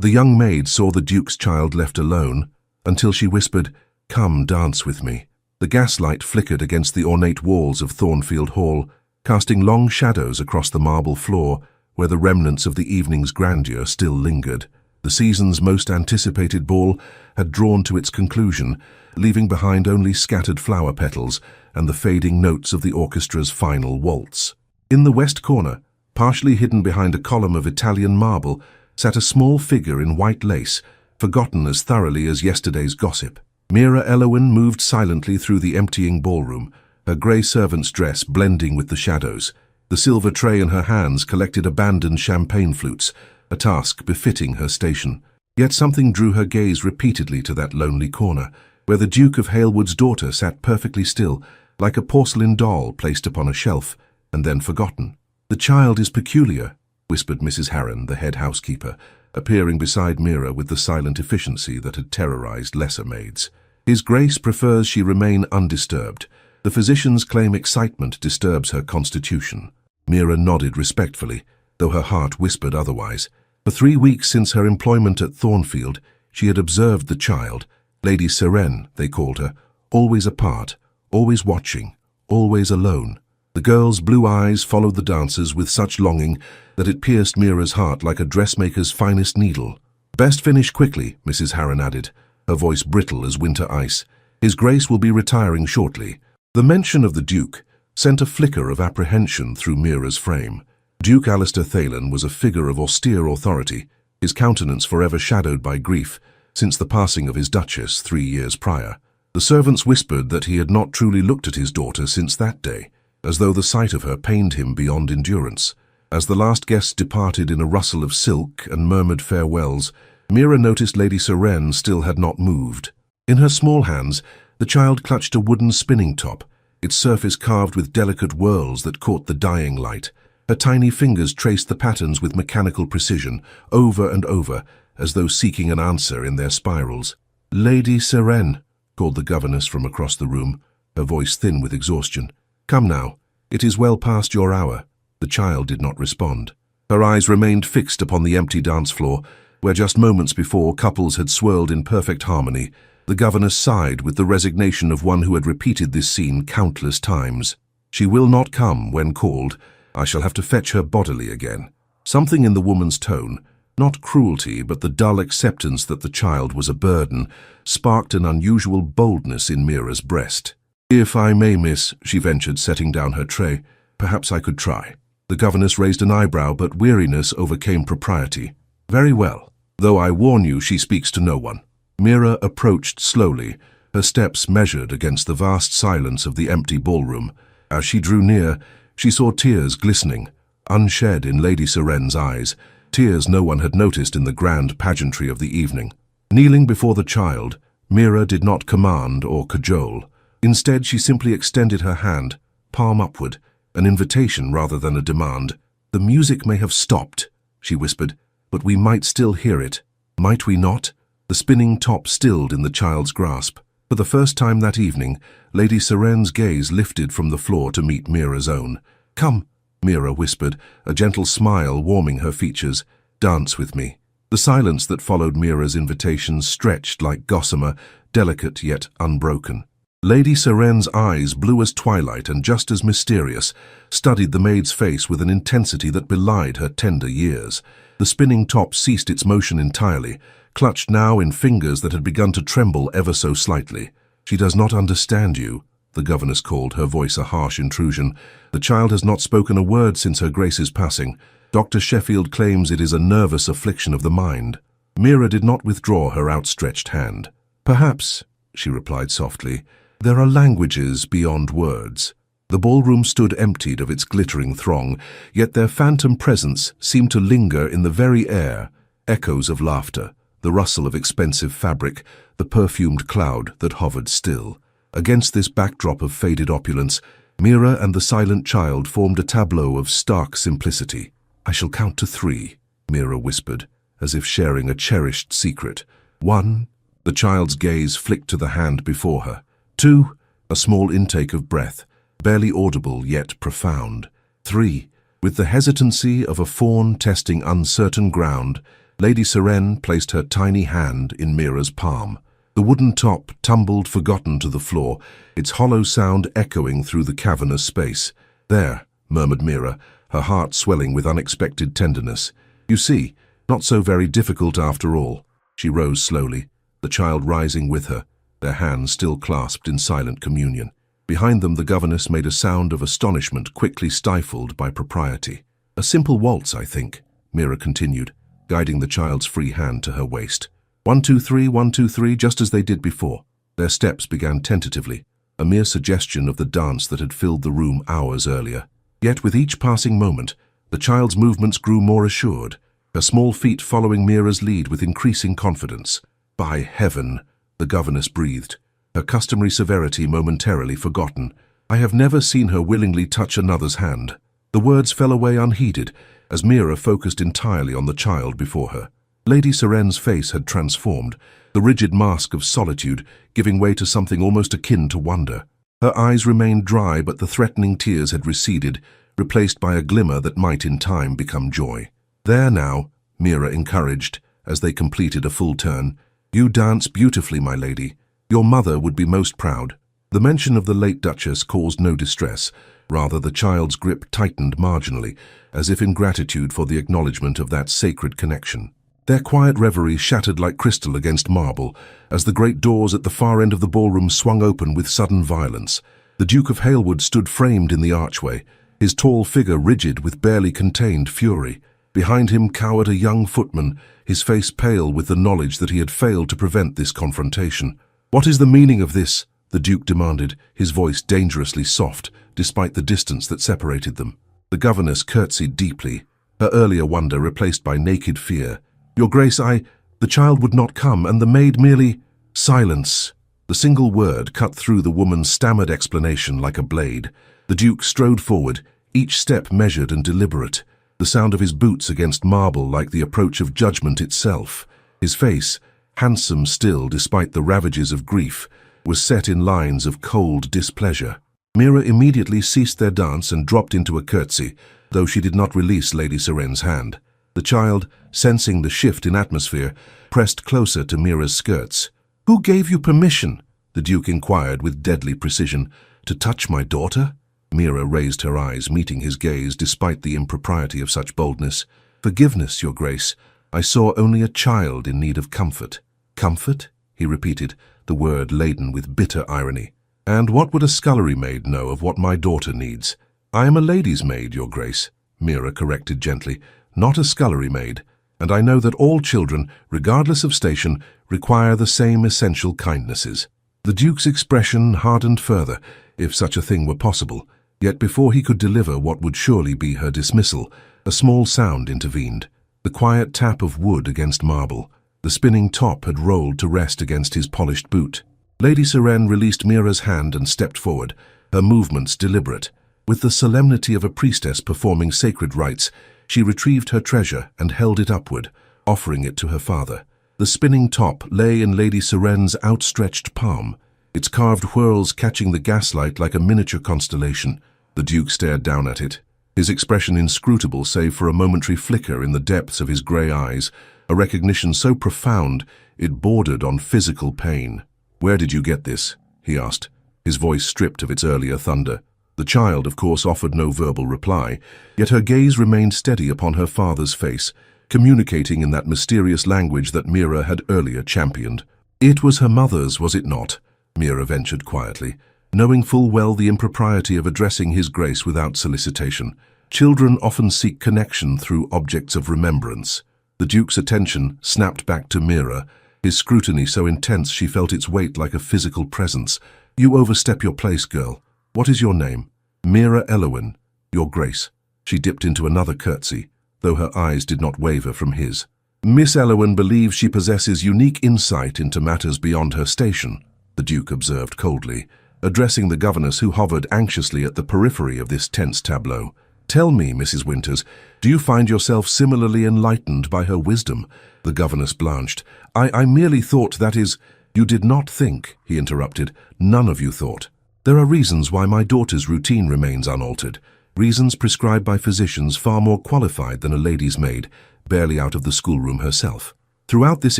The young maid saw the Duke's child left alone, until she whispered, "Come, dance with me." The gaslight flickered against the ornate walls of Thornfield Hall, casting long shadows across the marble floor, where the remnants of the evening's grandeur still lingered. The season's most anticipated ball had drawn to its conclusion, leaving behind only scattered flower petals and the fading notes of the orchestra's final waltz. In the west corner, partially hidden behind a column of Italian marble, sat a small figure in white lace, forgotten as thoroughly as yesterday's gossip. Mira Elowen moved silently through the emptying ballroom, her grey servant's dress blending with the shadows. The silver tray in her hands collected abandoned champagne flutes, a task befitting her station. Yet something drew her gaze repeatedly to that lonely corner, where the Duke of Halewood's daughter sat perfectly still, like a porcelain doll placed upon a shelf, and then forgotten. "The child is peculiar," whispered Mrs. Harron, the head housekeeper, appearing beside Mira with the silent efficiency that had terrorized lesser maids. "His Grace prefers she remain undisturbed. The physicians claim excitement disturbs her constitution." Mira nodded respectfully, though her heart whispered otherwise. For 3 weeks since her employment at Thornfield, she had observed the child, Lady Sirene, they called her, always apart, always watching, always alone. The girl's blue eyes followed the dancers with such longing that it pierced Mira's heart like a dressmaker's finest needle. "Best finish quickly," Mrs. Harron added, her voice brittle as winter ice. "His Grace will be retiring shortly." The mention of the Duke sent a flicker of apprehension through Mira's frame. Duke Alistair Thalen was a figure of austere authority, his countenance forever shadowed by grief, since the passing of his Duchess 3 years prior. The servants whispered that he had not truly looked at his daughter since that day, as though the sight of her pained him beyond endurance. As the last guests departed in a rustle of silk and murmured farewells, Mira noticed Lady Sirene still had not moved. In her small hands, the child clutched a wooden spinning top, its surface carved with delicate whorls that caught the dying light. Her tiny fingers traced the patterns with mechanical precision, over and over, as though seeking an answer in their spirals. "Lady Sirene," called the governess from across the room, her voice thin with exhaustion. "Come now, it is well past your hour." The child did not respond. Her eyes remained fixed upon the empty dance floor, where just moments before couples had swirled in perfect harmony. The governess sighed with the resignation of one who had repeated this scene countless times. "She will not come when called. I shall have to fetch her bodily again." Something in the woman's tone, not cruelty but the dull acceptance that the child was a burden, sparked an unusual boldness in Mira's breast. "If I may, miss," she ventured, setting down her tray, "perhaps I could try." The governess raised an eyebrow, but weariness overcame propriety. "Very well, though I warn you she speaks to no one." Mira approached slowly, her steps measured against the vast silence of the empty ballroom. As she drew near, she saw tears glistening, unshed in Lady Sirene's eyes, tears no one had noticed in the grand pageantry of the evening. Kneeling before the child, Mira did not command or cajole. Instead, she simply extended her hand, palm upward, an invitation rather than a demand. "The music may have stopped," she whispered, "but we might still hear it. Might we not?" The spinning top stilled in the child's grasp. For the first time that evening, Lady Sirene's gaze lifted from the floor to meet Mira's own. "Come," Mira whispered, a gentle smile warming her features. "Dance with me." The silence that followed Mira's invitation stretched like gossamer, delicate yet unbroken. Lady Sirene's eyes, blue as twilight and just as mysterious, studied the maid's face with an intensity that belied her tender years. The spinning top ceased its motion entirely, clutched now in fingers that had begun to tremble ever so slightly. "She does not understand you," the governess called, her voice a harsh intrusion. "The child has not spoken a word since her Grace's passing. Dr. Sheffield claims it is a nervous affliction of the mind." Mira did not withdraw her outstretched hand. "Perhaps," she replied softly, "there are languages beyond words." The ballroom stood emptied of its glittering throng, yet their phantom presence seemed to linger in the very air, echoes of laughter, the rustle of expensive fabric, the perfumed cloud that hovered still. Against this backdrop of faded opulence, Mira and the silent child formed a tableau of stark simplicity. "I shall count to 3, Mira whispered, as if sharing a cherished secret. 1, the child's gaze flicked to the hand before her. 2, a small intake of breath, barely audible yet profound. 3, with the hesitancy of a fawn testing uncertain ground, Lady Seren placed her tiny hand in Mira's palm. The wooden top tumbled forgotten to the floor, its hollow sound echoing through the cavernous space. "There," murmured Mira, her heart swelling with unexpected tenderness. "You see, not so very difficult after all." She rose slowly, the child rising with her, their hands still clasped in silent communion. Behind them the governess made a sound of astonishment quickly stifled by propriety. "A simple waltz, I think," Mira continued, guiding the child's free hand to her waist. 1, 2, 3, 1, 2, 3, just as they did before. Their steps began tentatively, a mere suggestion of the dance that had filled the room hours earlier. Yet with each passing moment, the child's movements grew more assured, her small feet following Mira's lead with increasing confidence. "By heaven," the governess breathed, her customary severity momentarily forgotten. "I have never seen her willingly touch another's hand." The words fell away unheeded, as Mira focused entirely on the child before her. Lady Seren's face had transformed, the rigid mask of solitude giving way to something almost akin to wonder. Her eyes remained dry, but the threatening tears had receded, replaced by a glimmer that might in time become joy. "There now," Mira encouraged, as they completed a full turn. "You dance beautifully, my lady. Your mother would be most proud." The mention of the late Duchess caused no distress. Rather, the child's grip tightened marginally, as if in gratitude for the acknowledgement of that sacred connection. Their quiet reverie shattered like crystal against marble, as the great doors at the far end of the ballroom swung open with sudden violence. The Duke of Halewood stood framed in the archway, his tall figure rigid with barely contained fury. Behind him cowered a young footman, his face pale with the knowledge that he had failed to prevent this confrontation. "What is the meaning of this?" the Duke demanded, his voice dangerously soft, despite the distance that separated them. The governess curtsied deeply, her earlier wonder replaced by naked fear. "Your Grace, the child would not come, and the maid merely—" "Silence!" The single word cut through the woman's stammered explanation like a blade. The Duke strode forward, each step measured and deliberate, the sound of his boots against marble like the approach of judgment itself. His face, handsome still despite the ravages of grief, was set in lines of cold displeasure. Mira immediately ceased their dance and dropped into a curtsy, though she did not release Lady Seren's hand. The child, sensing the shift in atmosphere, pressed closer to Mira's skirts. "Who gave you permission?" the Duke inquired with deadly precision. "To touch my daughter?" Mira raised her eyes, meeting his gaze despite the impropriety of such boldness. "Forgiveness, Your Grace. I saw only a child in need of comfort." "Comfort?" he repeated, the word laden with bitter irony. "And what would a scullery maid know of what my daughter needs?" "I am a lady's maid, Your Grace," Mira corrected gently, "not a scullery maid, and I know that all children, regardless of station, require the same essential kindnesses." The Duke's expression hardened further, if such a thing were possible, yet before he could deliver what would surely be her dismissal, a small sound intervened, the quiet tap of wood against marble. The spinning top had rolled to rest against his polished boot. Lady Seren released Mira's hand and stepped forward, her movements deliberate. With the solemnity of a priestess performing sacred rites, she retrieved her treasure and held it upward, offering it to her father. The spinning top lay in Lady Seren's outstretched palm, its carved whorls catching the gaslight like a miniature constellation. The Duke stared down at it, his expression inscrutable save for a momentary flicker in the depths of his grey eyes, a recognition so profound it bordered on physical pain. "Where did you get this?" he asked, his voice stripped of its earlier thunder. The child, of course, offered no verbal reply, yet her gaze remained steady upon her father's face, communicating in that mysterious language that Mira had earlier championed. "It was her mother's, was it not?" Mira ventured quietly, knowing full well the impropriety of addressing his Grace without solicitation. Children often seek connection through objects of remembrance. The Duke's attention snapped back to Mira, his scrutiny so intense she felt its weight like a physical presence. "You overstep your place, girl. What is your name?" "Mira Elowin, Your Grace." She dipped into another curtsy, though her eyes did not waver from his. "Miss Elowin believes she possesses unique insight into matters beyond her station," the Duke observed coldly, addressing the governess who hovered anxiously at the periphery of this tense tableau. "Tell me, Mrs. Winters, do you find yourself similarly enlightened by her wisdom?" The governess blanched. I merely thought, that is—" "You did not think," he interrupted. "None of you thought. There are reasons why my daughter's routine remains unaltered, reasons prescribed by physicians far more qualified than a lady's maid, barely out of the schoolroom herself. Throughout this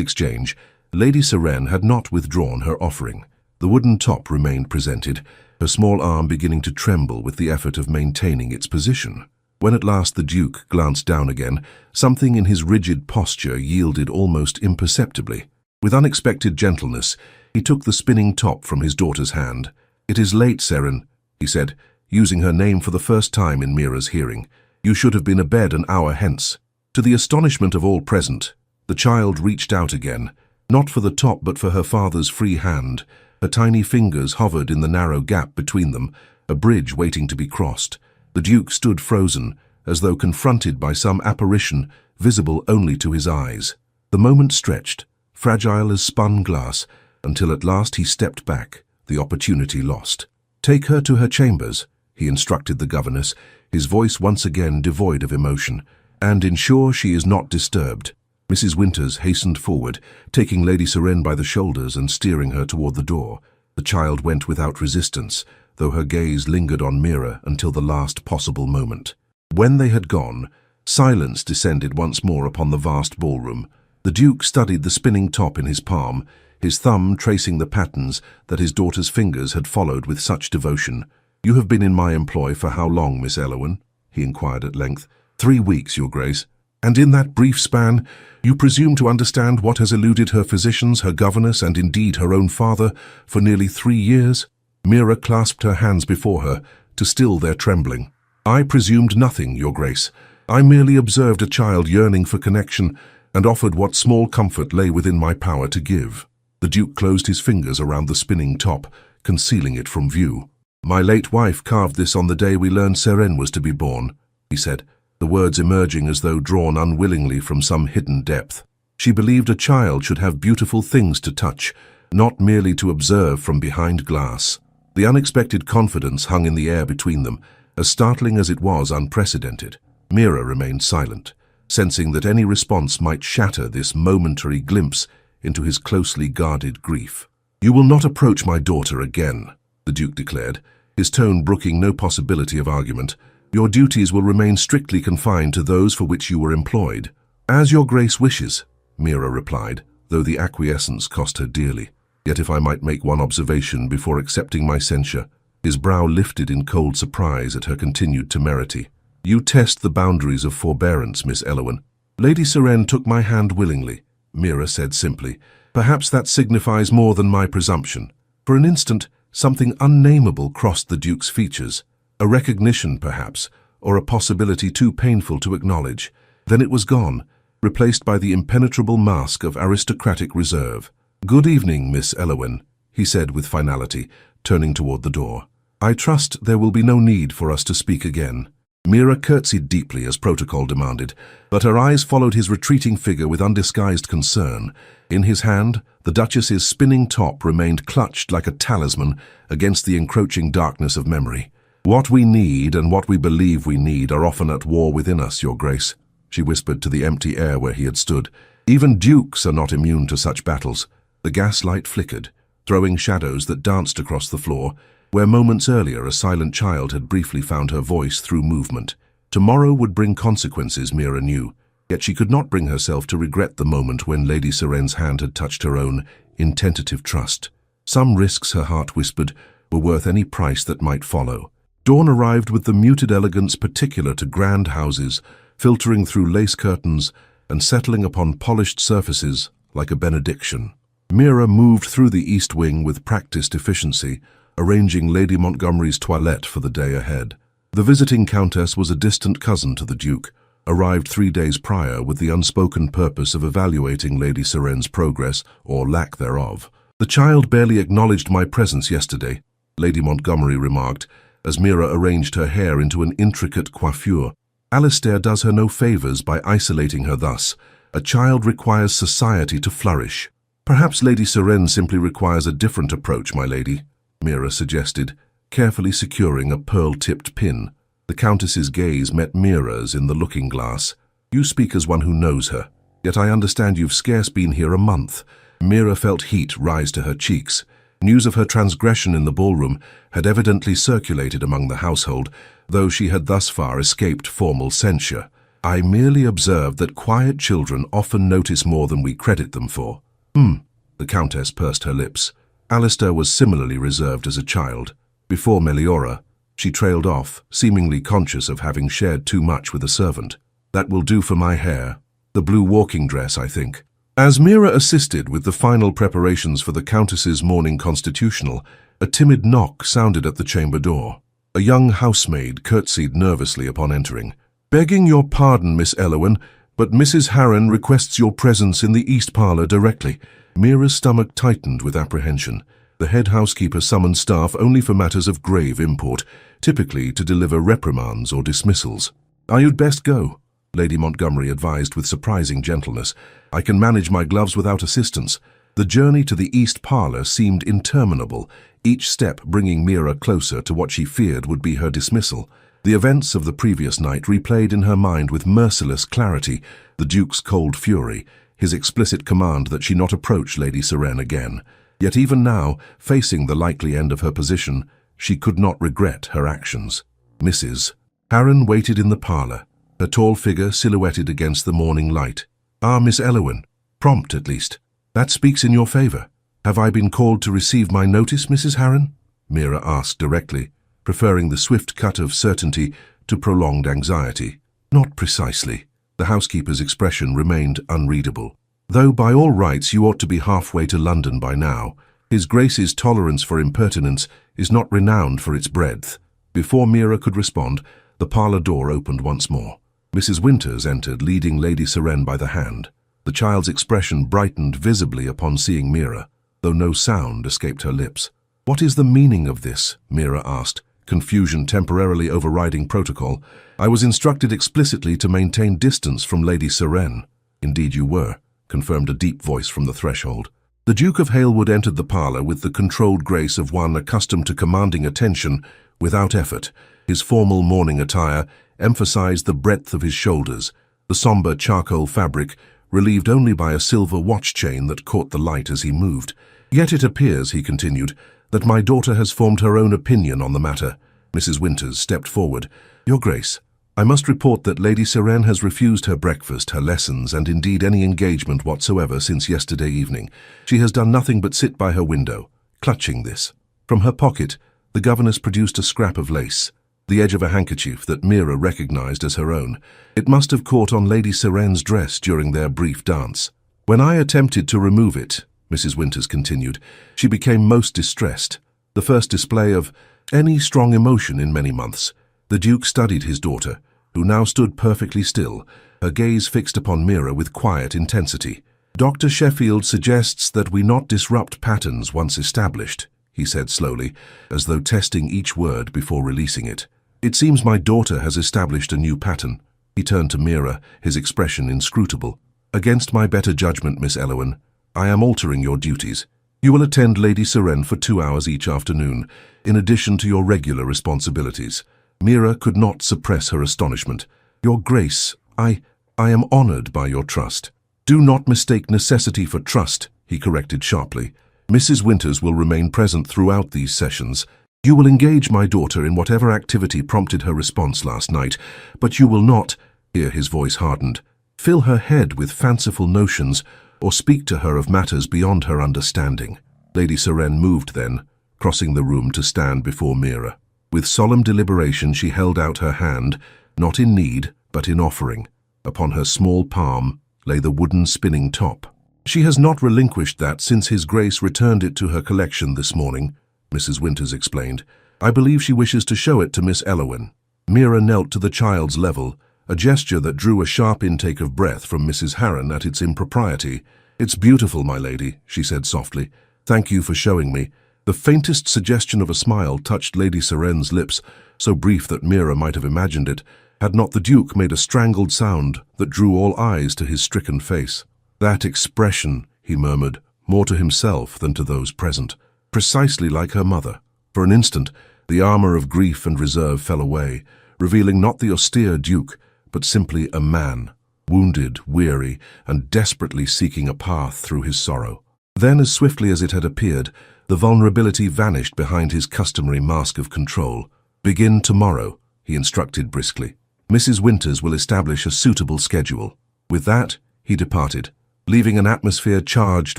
exchange, Lady Seren had not withdrawn her offering. The wooden top remained presented, her small arm beginning to tremble with the effort of maintaining its position. When at last the Duke glanced down again, something in his rigid posture yielded almost imperceptibly. With unexpected gentleness, he took the spinning top from his daughter's hand. "It is late, Seren," he said, using her name for the first time in Mira's hearing. "You should have been abed an hour hence." To the astonishment of all present, the child reached out again, not for the top but for her father's free hand. Her tiny fingers hovered in the narrow gap between them, a bridge waiting to be crossed. The Duke stood frozen, as though confronted by some apparition visible only to his eyes. The moment stretched, fragile as spun glass, until at last he stepped back, the opportunity lost. "Take her to her chambers," he instructed the governess, his voice once again devoid of emotion, "and ensure she is not disturbed." Mrs. Winters hastened forward, taking Lady Seren by the shoulders and steering her toward the door. The child went without resistance, though her gaze lingered on Mira until the last possible moment. When they had gone, silence descended once more upon the vast ballroom. The Duke studied the spinning top in his palm, his thumb tracing the patterns that his daughter's fingers had followed with such devotion. "You have been in my employ for how long, Miss Elowen?" he inquired at length. "3 weeks, Your Grace. And in that brief span, you presume to understand what has eluded her physicians, her governess, and indeed her own father for nearly 3 years?" Mira clasped her hands before her to still their trembling. "I presumed nothing, Your Grace. I merely observed a child yearning for connection and offered what small comfort lay within my power to give." The Duke closed his fingers around the spinning top, concealing it from view. "My late wife carved this on the day we learned Seren was to be born," he said, the words emerging as though drawn unwillingly from some hidden depth. "She believed a child should have beautiful things to touch, not merely to observe from behind glass." The unexpected confidence hung in the air between them, as startling as it was unprecedented. Mira remained silent, sensing that any response might shatter this momentary glimpse into his closely guarded grief. "You will not approach my daughter again," the Duke declared, his tone brooking no possibility of argument. "Your duties will remain strictly confined to those for which you were employed." "As your Grace wishes," Mira replied, though the acquiescence cost her dearly. "Yet if I might make one observation before accepting my censure." His brow lifted in cold surprise at her continued temerity. "You test the boundaries of forbearance, Miss Elowen." "Lady Seren took my hand willingly," Mira said simply. "Perhaps that signifies more than my presumption." For an instant, something unnameable crossed the Duke's features. A recognition, perhaps, or a possibility too painful to acknowledge. Then it was gone, replaced by the impenetrable mask of aristocratic reserve. "Good evening, Miss Elowen," he said with finality, turning toward the door. "I trust there will be no need for us to speak again." Mira curtsied deeply as protocol demanded, but her eyes followed his retreating figure with undisguised concern. In his hand, the Duchess's spinning top remained clutched like a talisman against the encroaching darkness of memory. "What we need and what we believe we need are often at war within us, Your Grace," she whispered to the empty air where he had stood. "Even dukes are not immune to such battles." The gaslight flickered, throwing shadows that danced across the floor, where moments earlier a silent child had briefly found her voice through movement. Tomorrow would bring consequences, Mira knew, yet she could not bring herself to regret the moment when Lady Seren's hand had touched her own in tentative trust. Some risks, her heart whispered, were worth any price that might follow. Dawn arrived with the muted elegance particular to grand houses, filtering through lace curtains and settling upon polished surfaces like a benediction. Mira moved through the east wing with practiced efficiency, arranging Lady Montgomery's toilette for the day ahead. The visiting Countess was a distant cousin to the Duke, arrived 3 days prior with the unspoken purpose of evaluating Lady Seren's progress, or lack thereof. "The child barely acknowledged my presence yesterday," Lady Montgomery remarked, as Mira arranged her hair into an intricate coiffure. "Alistair does her no favours by isolating her thus. A child requires society to flourish." "Perhaps Lady Seren simply requires a different approach, my lady," Mira suggested, carefully securing a pearl-tipped pin. The Countess's gaze met Mira's in the looking-glass. "You speak as one who knows her, yet I understand you've scarce been here a month." Mira felt heat rise to her cheeks. News of her transgression in the ballroom had evidently circulated among the household, though she had thus far escaped formal censure. I merely observed that quiet children often notice more than we credit them for. The Countess pursed her lips. Alistair was similarly reserved as a child. Before Meliora, she trailed off, seemingly conscious of having shared too much with a servant. That will do for my hair. The blue walking dress, I think. As Mira assisted with the final preparations for the Countess's morning constitutional, a timid knock sounded at the chamber door. A young housemaid curtsied nervously upon entering. "Begging your pardon, Miss Elowen, but Mrs. Harren requests your presence in the east parlour directly." Mira's stomach tightened with apprehension. The head housekeeper summoned staff only for matters of grave import, typically to deliver reprimands or dismissals. "You'd best go," Lady Montgomery advised with surprising gentleness. "I can manage my gloves without assistance." The journey to the east parlour seemed interminable, each step bringing Mira closer to what she feared would be her dismissal. The events of the previous night replayed in her mind with merciless clarity: the Duke's cold fury, his explicit command that she not approach Lady Seren again. Yet even now, facing the likely end of her position, she could not regret her actions. Mrs. Harren waited in the parlour, her tall figure silhouetted against the morning light. "Miss Elowen. Prompt, at least. That speaks in your favour. Have I been called to receive my notice, Mrs. Harren?" Mira asked directly, preferring the swift cut of certainty to prolonged anxiety. "Not precisely." The housekeeper's expression remained unreadable. "Though by all rights you ought to be halfway to London by now. His Grace's tolerance for impertinence is not renowned for its breadth." Before Mira could respond, the parlour door opened once more. Mrs. Winters entered, leading Lady Seren by the hand. The child's expression brightened visibly upon seeing Mira, though no sound escaped her lips. "What is the meaning of this?" Mira asked, confusion temporarily overriding protocol. "I was instructed explicitly to maintain distance from Lady Seren." "Indeed you were," confirmed a deep voice from the threshold. The Duke of Halewood entered the parlour with the controlled grace of one accustomed to commanding attention without effort. His formal morning attire emphasized the breadth of his shoulders, the sombre charcoal fabric relieved only by a silver watch chain that caught the light as he moved. "Yet it appears," he continued, "that my daughter has formed her own opinion on the matter." Mrs. Winters stepped forward. "Your Grace, I must report that Lady Seren has refused her breakfast, her lessons, and indeed any engagement whatsoever since yesterday evening. She has done nothing but sit by her window, clutching this." From her pocket, the governess produced a scrap of lace, the edge of a handkerchief that Mira recognized as her own. It must have caught on Lady Seren's dress during their brief dance. "When I attempted to remove it," Mrs. Winters continued, "she became most distressed, the first display of any strong emotion in many months." The Duke studied his daughter, who now stood perfectly still, her gaze fixed upon Mira with quiet intensity. "Dr. Sheffield suggests that we not disrupt patterns once established," he said slowly, as though testing each word before releasing it. "It seems my daughter has established a new pattern." He turned to Mira, his expression inscrutable. "Against my better judgment, Miss Elowen, I am altering your duties. You will attend Lady Seren for 2 hours each afternoon, in addition to your regular responsibilities." Mira could not suppress her astonishment. "Your Grace, I am honored by your trust." "Do not mistake necessity for trust," he corrected sharply. "Mrs. Winters will remain present throughout these sessions. You will engage my daughter in whatever activity prompted her response last night, but you will not," here his voice hardened, "fill her head with fanciful notions or speak to her of matters beyond her understanding." Lady Seren moved then, crossing the room to stand before Mira. With solemn deliberation she held out her hand, not in need, but in offering. Upon her small palm lay the wooden spinning top. "She has not relinquished that since His Grace returned it to her collection this morning," Mrs. Winters explained. "I believe she wishes to show it to Miss Elowen." Mira knelt to the child's level, a gesture that drew a sharp intake of breath from Mrs. Harren at its impropriety. "It's beautiful, my lady," she said softly. "Thank you for showing me." The faintest suggestion of a smile touched Lady Seren's lips, so brief that Mira might have imagined it, had not the Duke made a strangled sound that drew all eyes to his stricken face. "That expression," he murmured, more to himself than to those present. "Precisely like her mother." For an instant, the armour of grief and reserve fell away, revealing not the austere Duke, but simply a man, wounded, weary, and desperately seeking a path through his sorrow. Then, as swiftly as it had appeared, the vulnerability vanished behind his customary mask of control. "Begin tomorrow," he instructed briskly. Mrs. Winters will establish a suitable schedule." With that, he departed, leaving an atmosphere charged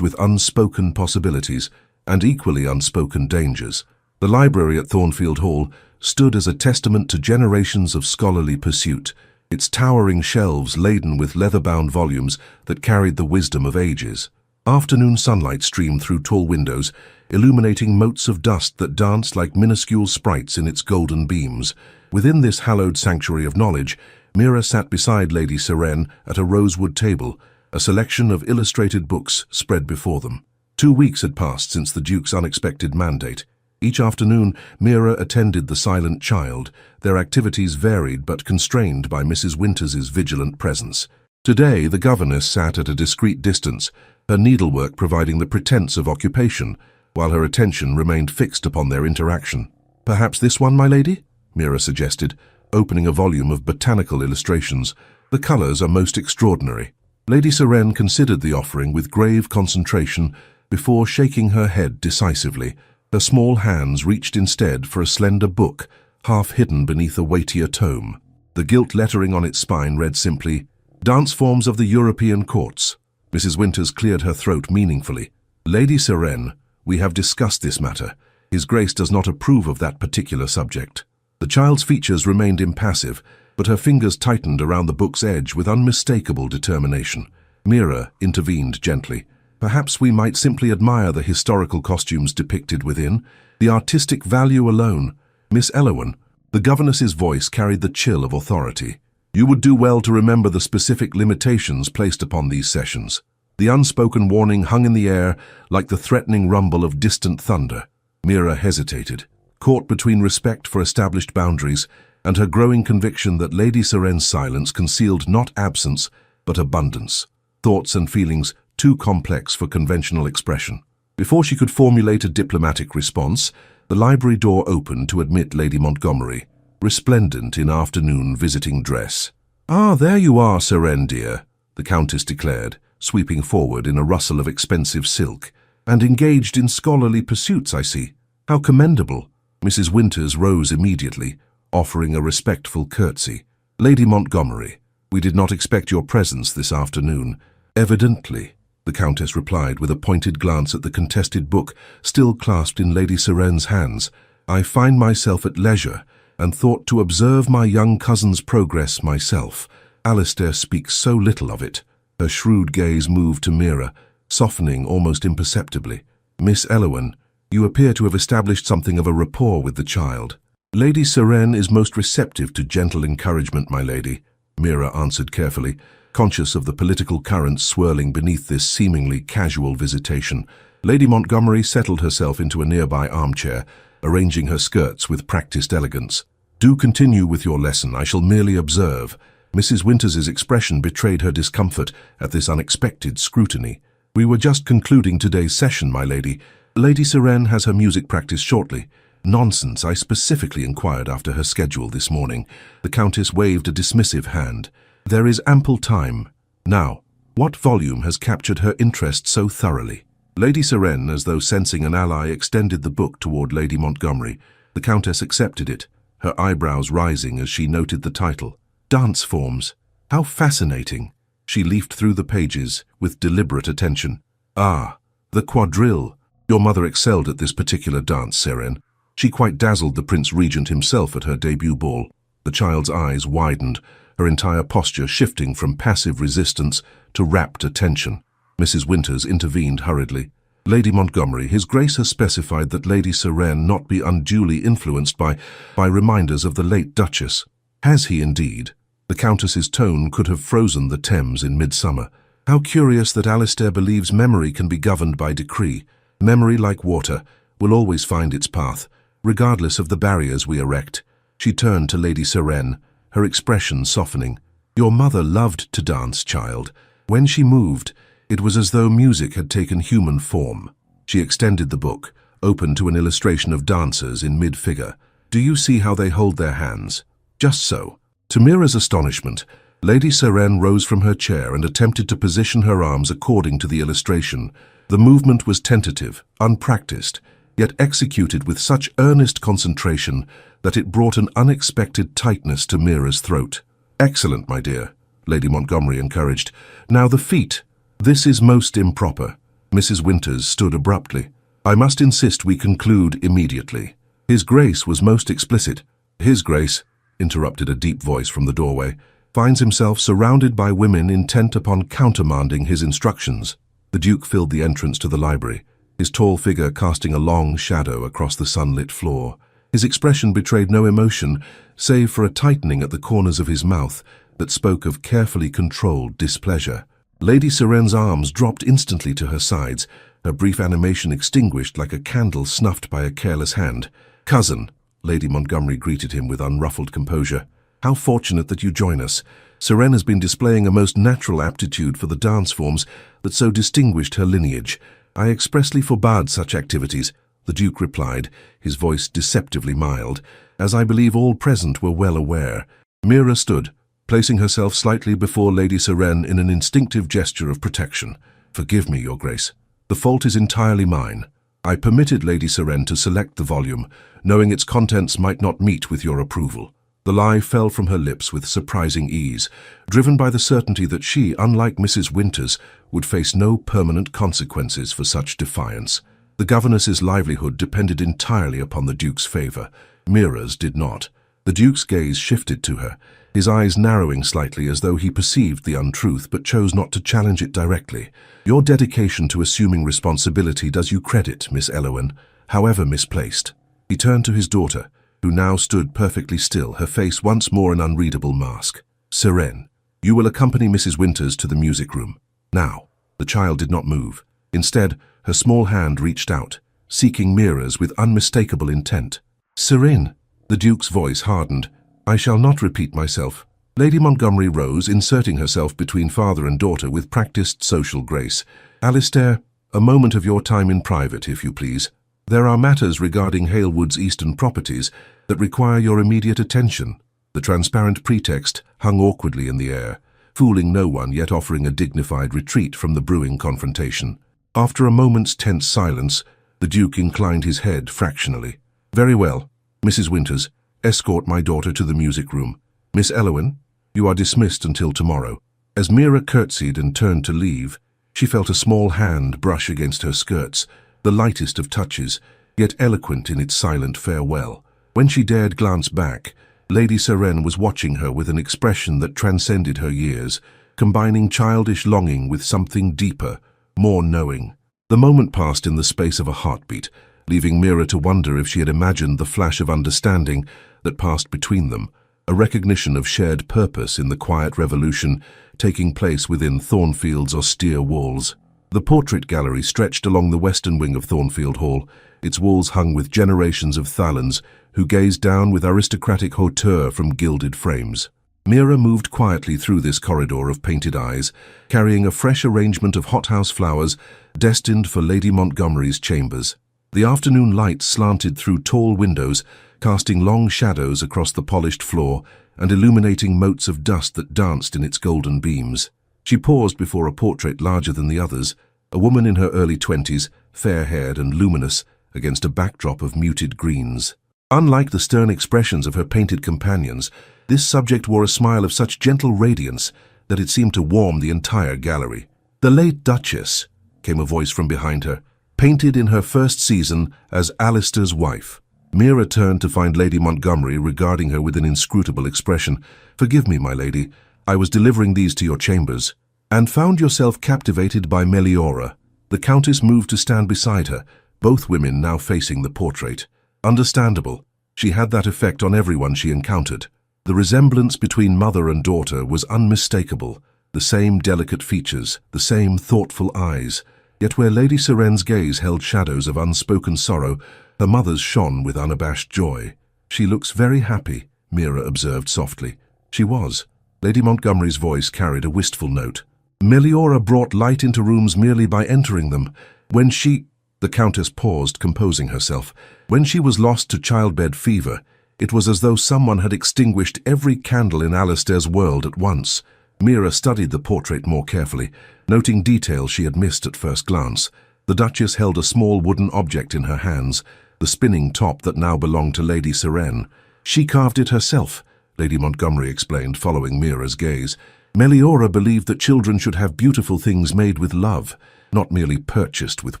with unspoken possibilities and equally unspoken dangers. The library at Thornfield Hall stood as a testament to generations of scholarly pursuit, its towering shelves laden with leather-bound volumes that carried the wisdom of ages. Afternoon sunlight streamed through tall windows, illuminating motes of dust that danced like minuscule sprites in its golden beams. Within this hallowed sanctuary of knowledge, Mira sat beside Lady Seren at a rosewood table, a selection of illustrated books spread before them. 2 weeks had passed since the Duke's unexpected mandate. Each afternoon, Mira attended the silent child, their activities varied but constrained by Mrs. Winters's vigilant presence. Today, the governess sat at a discreet distance, her needlework providing the pretense of occupation, while her attention remained fixed upon their interaction. "Perhaps this one, my lady?" Mira suggested, opening a volume of botanical illustrations. "The colors are most extraordinary." Lady Seren considered the offering with grave concentration before shaking her head decisively. Her small hands reached instead for a slender book, half hidden beneath a weightier tome. The gilt lettering on its spine read simply, "Dance Forms of the European Courts." Mrs. Winters cleared her throat meaningfully. "Lady Seren, we have discussed this matter. His Grace does not approve of that particular subject." The child's features remained impassive, but her fingers tightened around the book's edge with unmistakable determination. Mira intervened gently. "Perhaps we might simply admire the historical costumes depicted within, the artistic value alone." "Miss Elowen," the governess's voice carried the chill of authority. "You would do well to remember the specific limitations placed upon these sessions." The unspoken warning hung in the air like the threatening rumble of distant thunder. Mira hesitated, caught between respect for established boundaries and her growing conviction that Lady Seren's silence concealed not absence, but abundance, thoughts and feelings too complex for conventional expression. Before she could formulate a diplomatic response, the library door opened to admit Lady Montgomery, resplendent in afternoon visiting dress. "Ah, there you are, Seren, dear," the Countess declared, sweeping forward in a rustle of expensive silk. "And engaged in scholarly pursuits, I see. How commendable." Mrs. Winters rose immediately, offering a respectful curtsy. "Lady Montgomery, we did not expect your presence this afternoon." "Evidently," the Countess replied with a pointed glance at the contested book still clasped in Lady Seren's hands. "I find myself at leisure and thought to observe my young cousin's progress myself. Alistair speaks so little of it." Her shrewd gaze moved to Mira, softening almost imperceptibly. "Miss Elowen, you appear to have established something of a rapport with the child." "Lady Seren is most receptive to gentle encouragement, my lady," Mira answered carefully, conscious of the political currents swirling beneath this seemingly casual visitation. Lady Montgomery settled herself into a nearby armchair, arranging her skirts with practiced elegance. "Do continue with your lesson, I shall merely observe." Mrs. Winters's expression betrayed her discomfort at this unexpected scrutiny. "We were just concluding today's session, my lady. Lady Seren has her music practice shortly." "Nonsense, I specifically inquired after her schedule this morning." The Countess waved a dismissive hand. "There is ample time. Now, what volume has captured her interest so thoroughly?" Lady Seren, as though sensing an ally, extended the book toward Lady Montgomery. The Countess accepted it, her eyebrows rising as she noted the title. "Dance Forms. How fascinating." She leafed through the pages with deliberate attention. "Ah, the quadrille. Your mother excelled at this particular dance, Seren. She quite dazzled the Prince Regent himself at her debut ball." The child's eyes widened, her entire posture shifting from passive resistance to rapt attention. Mrs. Winters intervened hurriedly. "Lady Montgomery, His Grace has specified that Lady Seren not be unduly influenced by reminders of the late Duchess." "Has he indeed?" The Countess's tone could have frozen the Thames in midsummer. "How curious that Alistair believes memory can be governed by decree. Memory, like water, will always find its path, regardless of the barriers we erect." She turned to Lady Seren, her expression softening. "Your mother loved to dance, child. When she moved, it was as though music had taken human form." She extended the book, open to an illustration of dancers in mid-figure. "Do you see how they hold their hands? Just so." To Mira's astonishment, Lady Seren rose from her chair and attempted to position her arms according to the illustration. The movement was tentative, unpracticed, yet executed with such earnest concentration that it brought an unexpected tightness to Mira's throat. Excellent, my dear, Lady Montgomery encouraged. Now the feet. This is most improper. Mrs. Winters stood abruptly. I must insist we conclude immediately. His Grace was most explicit. His Grace, interrupted a deep voice from the doorway, finds himself surrounded by women intent upon countermanding his instructions. The Duke filled the entrance to the library, his tall figure casting a long shadow across the sunlit floor. His expression betrayed no emotion, save for a tightening at the corners of his mouth that spoke of carefully controlled displeasure. Lady Seren's arms dropped instantly to her sides, her brief animation extinguished like a candle snuffed by a careless hand. "Cousin," Lady Montgomery greeted him with unruffled composure, "how fortunate that you join us. Seren has been displaying a most natural aptitude for the dance forms that so distinguished her lineage. I expressly forbade such activities," the Duke replied, his voice deceptively mild, "as I believe all present were well aware." Mira stood, placing herself slightly before Lady Seren in an instinctive gesture of protection. "Forgive me, Your Grace. The fault is entirely mine. I permitted Lady Seren to select the volume, knowing its contents might not meet with your approval." The lie fell from her lips with surprising ease, driven by the certainty that she, unlike Mrs. Winters, would face no permanent consequences for such defiance. The governess's livelihood depended entirely upon the Duke's favor. Mira's did not. The Duke's gaze shifted to her, his eyes narrowing slightly as though he perceived the untruth but chose not to challenge it directly. "Your dedication to assuming responsibility does you credit, Miss Elowen, however misplaced." He turned to his daughter, who now stood perfectly still, her face once more an unreadable mask. "Seren, you will accompany Mrs. Winters to the music room. Now." The child did not move. Instead, her small hand reached out, seeking Mira's with unmistakable intent. "Seren," the Duke's voice hardened, "I shall not repeat myself." Lady Montgomery rose, inserting herself between father and daughter with practiced social grace. "Alistair, a moment of your time in private, if you please. There are matters regarding Halewood's eastern properties that require your immediate attention." The transparent pretext hung awkwardly in the air, fooling no one yet offering a dignified retreat from the brewing confrontation. After a moment's tense silence, the Duke inclined his head fractionally. "Very well. Mrs. Winters, escort my daughter to the music room. Miss Elowen, you are dismissed until tomorrow." As Mira curtsied and turned to leave, she felt a small hand brush against her skirts, the lightest of touches, yet eloquent in its silent farewell. When she dared glance back, Lady Seren was watching her with an expression that transcended her years, combining childish longing with something deeper, more knowing. The moment passed in the space of a heartbeat, leaving Mira to wonder if she had imagined the flash of understanding that passed between them, a recognition of shared purpose in the quiet revolution taking place within Thornfield's austere walls. The portrait gallery stretched along the western wing of Thornfield Hall, its walls hung with generations of Thalans who gazed down with aristocratic hauteur from gilded frames. Mira moved quietly through this corridor of painted eyes, carrying a fresh arrangement of hothouse flowers destined for Lady Montgomery's chambers. The afternoon light slanted through tall windows, casting long shadows across the polished floor and illuminating motes of dust that danced in its golden beams. She paused before a portrait larger than the others, a woman in her early 20s, fair-haired and luminous, against a backdrop of muted greens. Unlike the stern expressions of her painted companions, this subject wore a smile of such gentle radiance that it seemed to warm the entire gallery. "The late Duchess," came a voice from behind her, "painted in her first season as Alistair's wife." Mira turned to find Lady Montgomery regarding her with an inscrutable expression. "Forgive me, my lady, I was delivering these to your chambers." "And found yourself captivated by Meliora." The Countess moved to stand beside her, both women now facing the portrait. Understandable. She had that effect on everyone she encountered. The resemblance between mother and daughter was unmistakable, the same delicate features, the same thoughtful eyes. Yet where Lady Seren's gaze held shadows of unspoken sorrow, her mother's shone with unabashed joy. "She looks very happy," Mira observed softly. She was. Lady Montgomery's voice carried a wistful note. "Meliora brought light into rooms merely by entering them. When she—" The Countess paused, composing herself. "When she was lost to childbed fever, it was as though someone had extinguished every candle in Alistair's world at once." Mira studied the portrait more carefully, noting details she had missed at first glance. The Duchess held a small wooden object in her hands, the spinning top that now belonged to Lady Seren. "She carved it herself," Lady Montgomery explained, following Mira's gaze. Meliora believed that children should have beautiful things made with love, not merely purchased with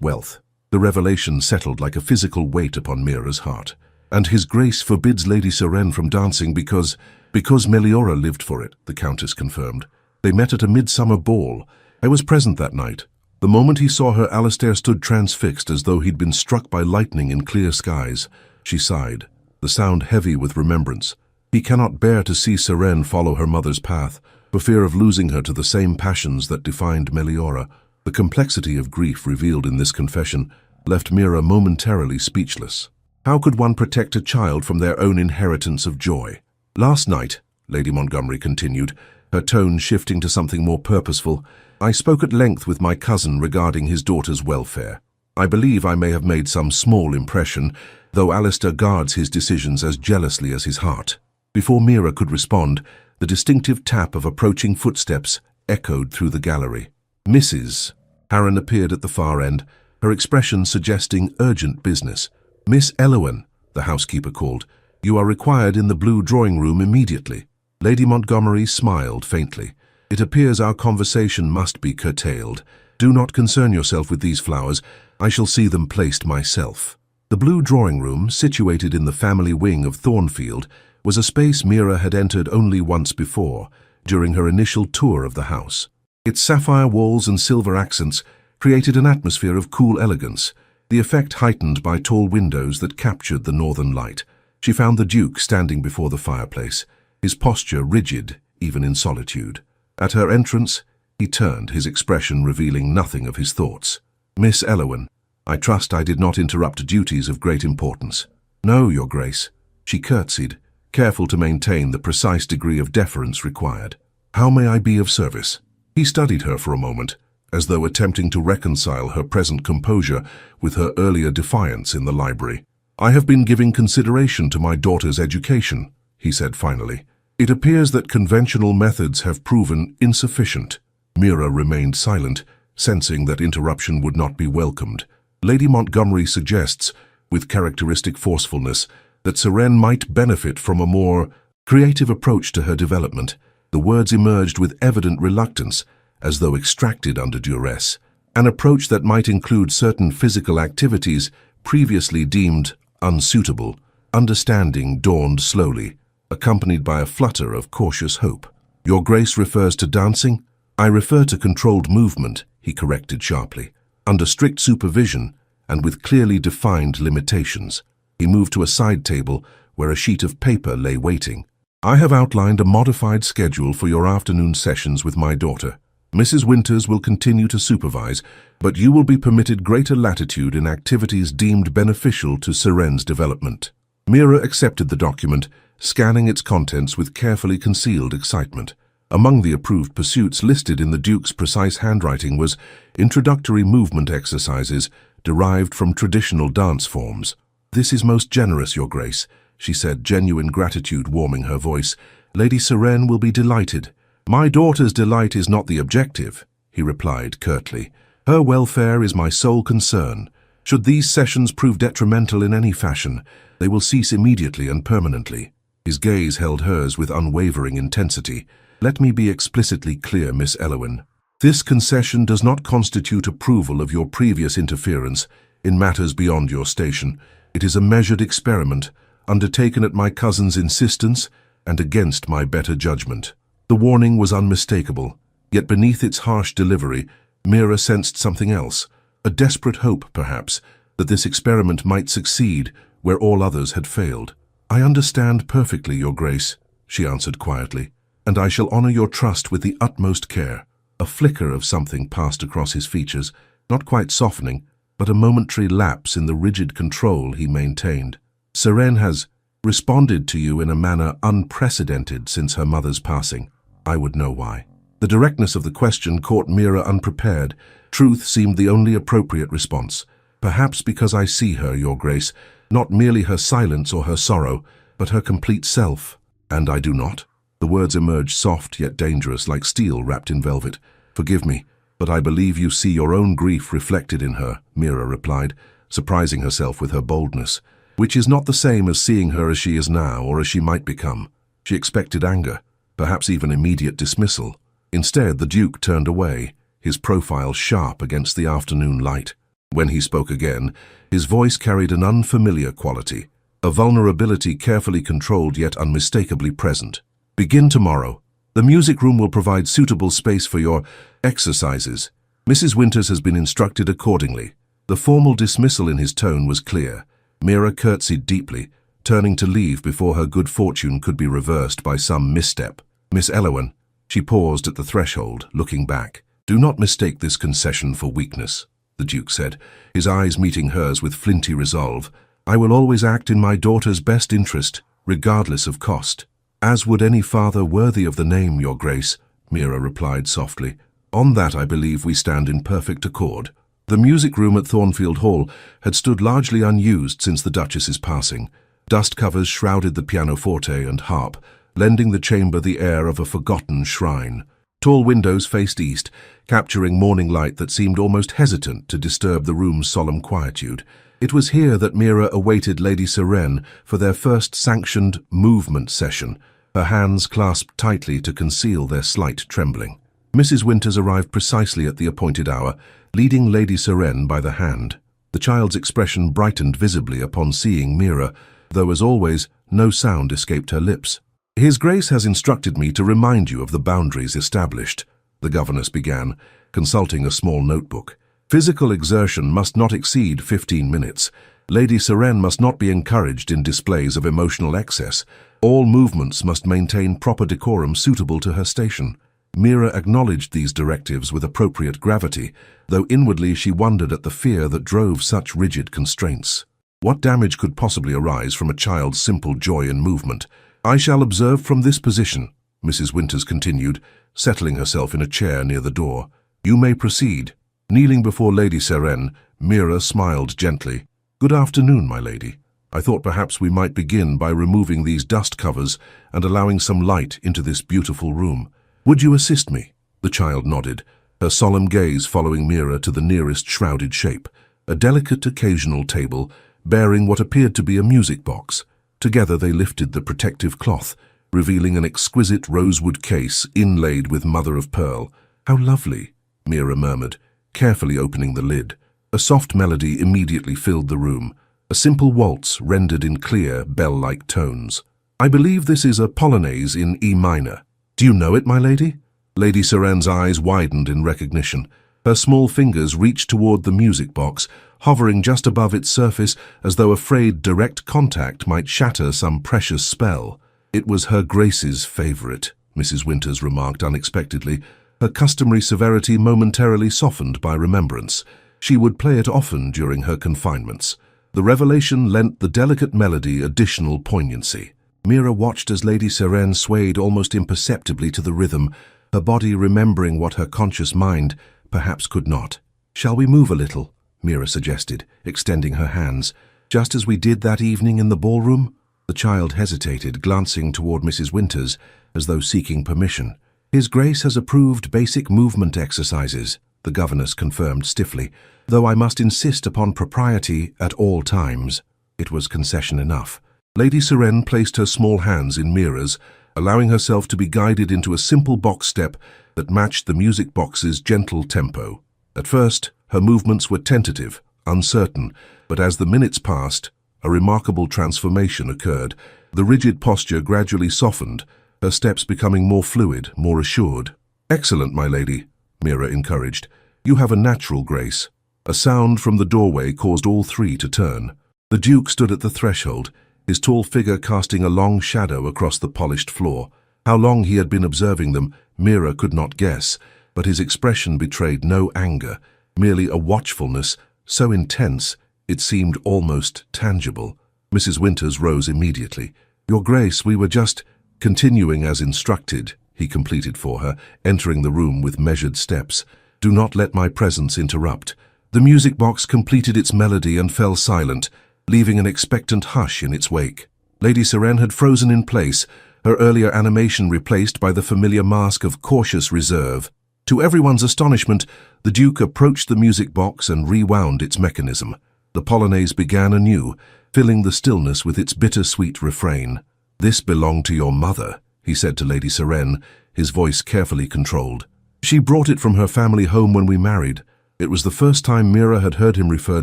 wealth. The revelation settled like a physical weight upon Mira's heart. And His Grace forbids Lady Seren from dancing because Meliora lived for it, the Countess confirmed. They met at a midsummer ball. I was present that night. The moment he saw her, Alistair stood transfixed as though he'd been struck by lightning in clear skies. She sighed, the sound heavy with remembrance. He cannot bear to see Seren follow her mother's path, for fear of losing her to the same passions that defined Meliora. The complexity of grief revealed in this confession left Mira momentarily speechless. How could one protect a child from their own inheritance of joy? Last night, Lady Montgomery continued, her tone shifting to something more purposeful, I spoke at length with my cousin regarding his daughter's welfare. I believe I may have made some small impression, though Alistair guards his decisions as jealously as his heart. Before Mira could respond, the distinctive tap of approaching footsteps echoed through the gallery. Mrs. Harren appeared at the far end, her expression suggesting urgent business. Miss Elowen, the housekeeper called, you are required in the blue drawing room immediately. Lady Montgomery smiled faintly. It appears our conversation must be curtailed. Do not concern yourself with these flowers. I shall see them placed myself. The blue drawing room, situated in the family wing of Thornfield, was a space Mira had entered only once before, during her initial tour of the house. Its sapphire walls and silver accents created an atmosphere of cool elegance, the effect heightened by tall windows that captured the northern light. She found the Duke standing before the fireplace, his posture rigid even in solitude. At her entrance, he turned, his expression revealing nothing of his thoughts. Miss Elowen, I trust I did not interrupt duties of great importance. No, Your Grace. She curtsied, careful to maintain the precise degree of deference required. How may I be of service? He studied her for a moment, as though attempting to reconcile her present composure with her earlier defiance in the library. I have been giving consideration to my daughter's education, he said finally. It appears that conventional methods have proven insufficient. Mira remained silent, sensing that interruption would not be welcomed. Lady Montgomery suggests, with characteristic forcefulness, that Seren might benefit from a more creative approach to her development. The words emerged with evident reluctance, as though extracted under duress. An approach that might include certain physical activities previously deemed unsuitable. Understanding dawned slowly, accompanied by a flutter of cautious hope. Your Grace refers to dancing? I refer to controlled movement, he corrected sharply, under strict supervision and with clearly defined limitations. He moved to a side table where a sheet of paper lay waiting. I have outlined a modified schedule for your afternoon sessions with my daughter. Mrs. Winters will continue to supervise, but you will be permitted greater latitude in activities deemed beneficial to Seren's development. Mira accepted the document, scanning its contents with carefully concealed excitement. Among the approved pursuits listed in the Duke's precise handwriting was introductory movement exercises derived from traditional dance forms. This is most generous, Your Grace, she said, genuine gratitude warming her voice. Lady Seren will be delighted. My daughter's delight is not the objective, he replied curtly. Her welfare is my sole concern. Should these sessions prove detrimental in any fashion, they will cease immediately and permanently. His gaze held hers with unwavering intensity. Let me be explicitly clear, Miss Elowen. This concession does not constitute approval of your previous interference in matters beyond your station. It is a measured experiment, undertaken at my cousin's insistence and against my better judgment. The warning was unmistakable, yet beneath its harsh delivery, Mira sensed something else, a desperate hope, perhaps, that this experiment might succeed where all others had failed. I understand perfectly, Your Grace, she answered quietly, and I shall honor your trust with the utmost care. A flicker of something passed across his features, not quite softening, but a momentary lapse in the rigid control he maintained. Seren has responded to you in a manner unprecedented since her mother's passing. I would know why. The directness of the question caught Mira unprepared. Truth seemed the only appropriate response. Perhaps because I see her, Your Grace, not merely her silence or her sorrow, but her complete self. And I do not? The words emerged soft yet dangerous, like steel wrapped in velvet. Forgive me, but I believe you see your own grief reflected in her, Mira replied, surprising herself with her boldness, which is not the same as seeing her as she is now or as she might become. She expected anger, perhaps even immediate dismissal. Instead, the Duke turned away, his profile sharp against the afternoon light. When he spoke again, his voice carried an unfamiliar quality, a vulnerability carefully controlled yet unmistakably present. "Begin tomorrow. The music room will provide suitable space for your exercises. Mrs. Winters has been instructed accordingly." The formal dismissal in his tone was clear. Mira curtsied deeply, turning to leave before her good fortune could be reversed by some misstep. "Miss Elowen." She paused at the threshold, looking back. "Do not mistake this concession for weakness," the Duke said, his eyes meeting hers with flinty resolve. "I will always act in my daughter's best interest, regardless of cost." "As would any father worthy of the name, Your Grace," Mira replied softly. "On that I believe we stand in perfect accord." The music room at Thornfield Hall had stood largely unused since the Duchess's passing. Dust covers shrouded the pianoforte and harp, lending the chamber the air of a forgotten shrine. Tall windows faced east, capturing morning light that seemed almost hesitant to disturb the room's solemn quietude. It was here that Mira awaited Lady Sirene for their first sanctioned movement session, her hands clasped tightly to conceal their slight trembling. Mrs. Winters arrived precisely at the appointed hour, leading Lady Sirene by the hand. The child's expression brightened visibly upon seeing Mira, though as always, no sound escaped her lips. "His Grace has instructed me to remind you of the boundaries established," the governess began, consulting a small notebook. "Physical exertion must not exceed 15 minutes. Lady Sirene must not be encouraged in displays of emotional excess. All movements must maintain proper decorum suitable to her station." Mira acknowledged these directives with appropriate gravity, though inwardly she wondered at the fear that drove such rigid constraints. What damage could possibly arise from a child's simple joy in movement? "I shall observe from this position," Mrs. Winters continued, settling herself in a chair near the door. "You may proceed." Kneeling before Lady Sirene, Mira smiled gently. "Good afternoon, my lady. I thought perhaps we might begin by removing these dust covers and allowing some light into this beautiful room. Would you assist me?" The child nodded, her solemn gaze following Mira to the nearest shrouded shape, a delicate occasional table bearing what appeared to be a music box. Together they lifted the protective cloth, revealing an exquisite rosewood case inlaid with mother-of-pearl. "How lovely," Mira murmured, carefully opening the lid. A soft melody immediately filled the room, a simple waltz rendered in clear, bell-like tones. "I believe this is a polonaise in E minor. Do you know it, my lady?" Lady Sirene's eyes widened in recognition. Her small fingers reached toward the music box, hovering just above its surface as though afraid direct contact might shatter some precious spell. "It was Her Grace's favorite," Mrs. Winters remarked unexpectedly, her customary severity momentarily softened by remembrance. She would play it often during her confinements. The revelation lent the delicate melody additional poignancy. Mira watched as Lady Sirene swayed almost imperceptibly to the rhythm, her body remembering what her conscious mind perhaps could not. "Shall we move a little?" Mira suggested, extending her hands. "Just as we did that evening in the ballroom?" The child hesitated, glancing toward Mrs. Winters, as though seeking permission. "His Grace has approved basic movement exercises," the governess confirmed stiffly, "though I must insist upon propriety at all times." It was concession enough. Lady Sirene placed her small hands in Mira's, allowing herself to be guided into a simple box step that matched the music box's gentle tempo. At first, her movements were tentative, uncertain, but as the minutes passed, a remarkable transformation occurred. The rigid posture gradually softened, her steps becoming more fluid, more assured. "Excellent, my lady," Mira encouraged. "You have a natural grace." A sound from the doorway caused all three to turn. The Duke stood at the threshold, his tall figure casting a long shadow across the polished floor. How long he had been observing them, Mira could not guess, but his expression betrayed no anger, merely a watchfulness so intense it seemed almost tangible. Mrs. Winters rose immediately. "Your Grace, we were just continuing as instructed," he completed for her, entering the room with measured steps. "Do not let my presence interrupt." The music box completed its melody and fell silent, leaving an expectant hush in its wake. Lady Sirene had frozen in place, her earlier animation replaced by the familiar mask of cautious reserve. To everyone's astonishment, the Duke approached the music box and rewound its mechanism. The polonaise began anew, filling the stillness with its bittersweet refrain. "This belonged to your mother," he said to Lady Seren, his voice carefully controlled. "She brought it from her family home when we married." It was the first time Mira had heard him refer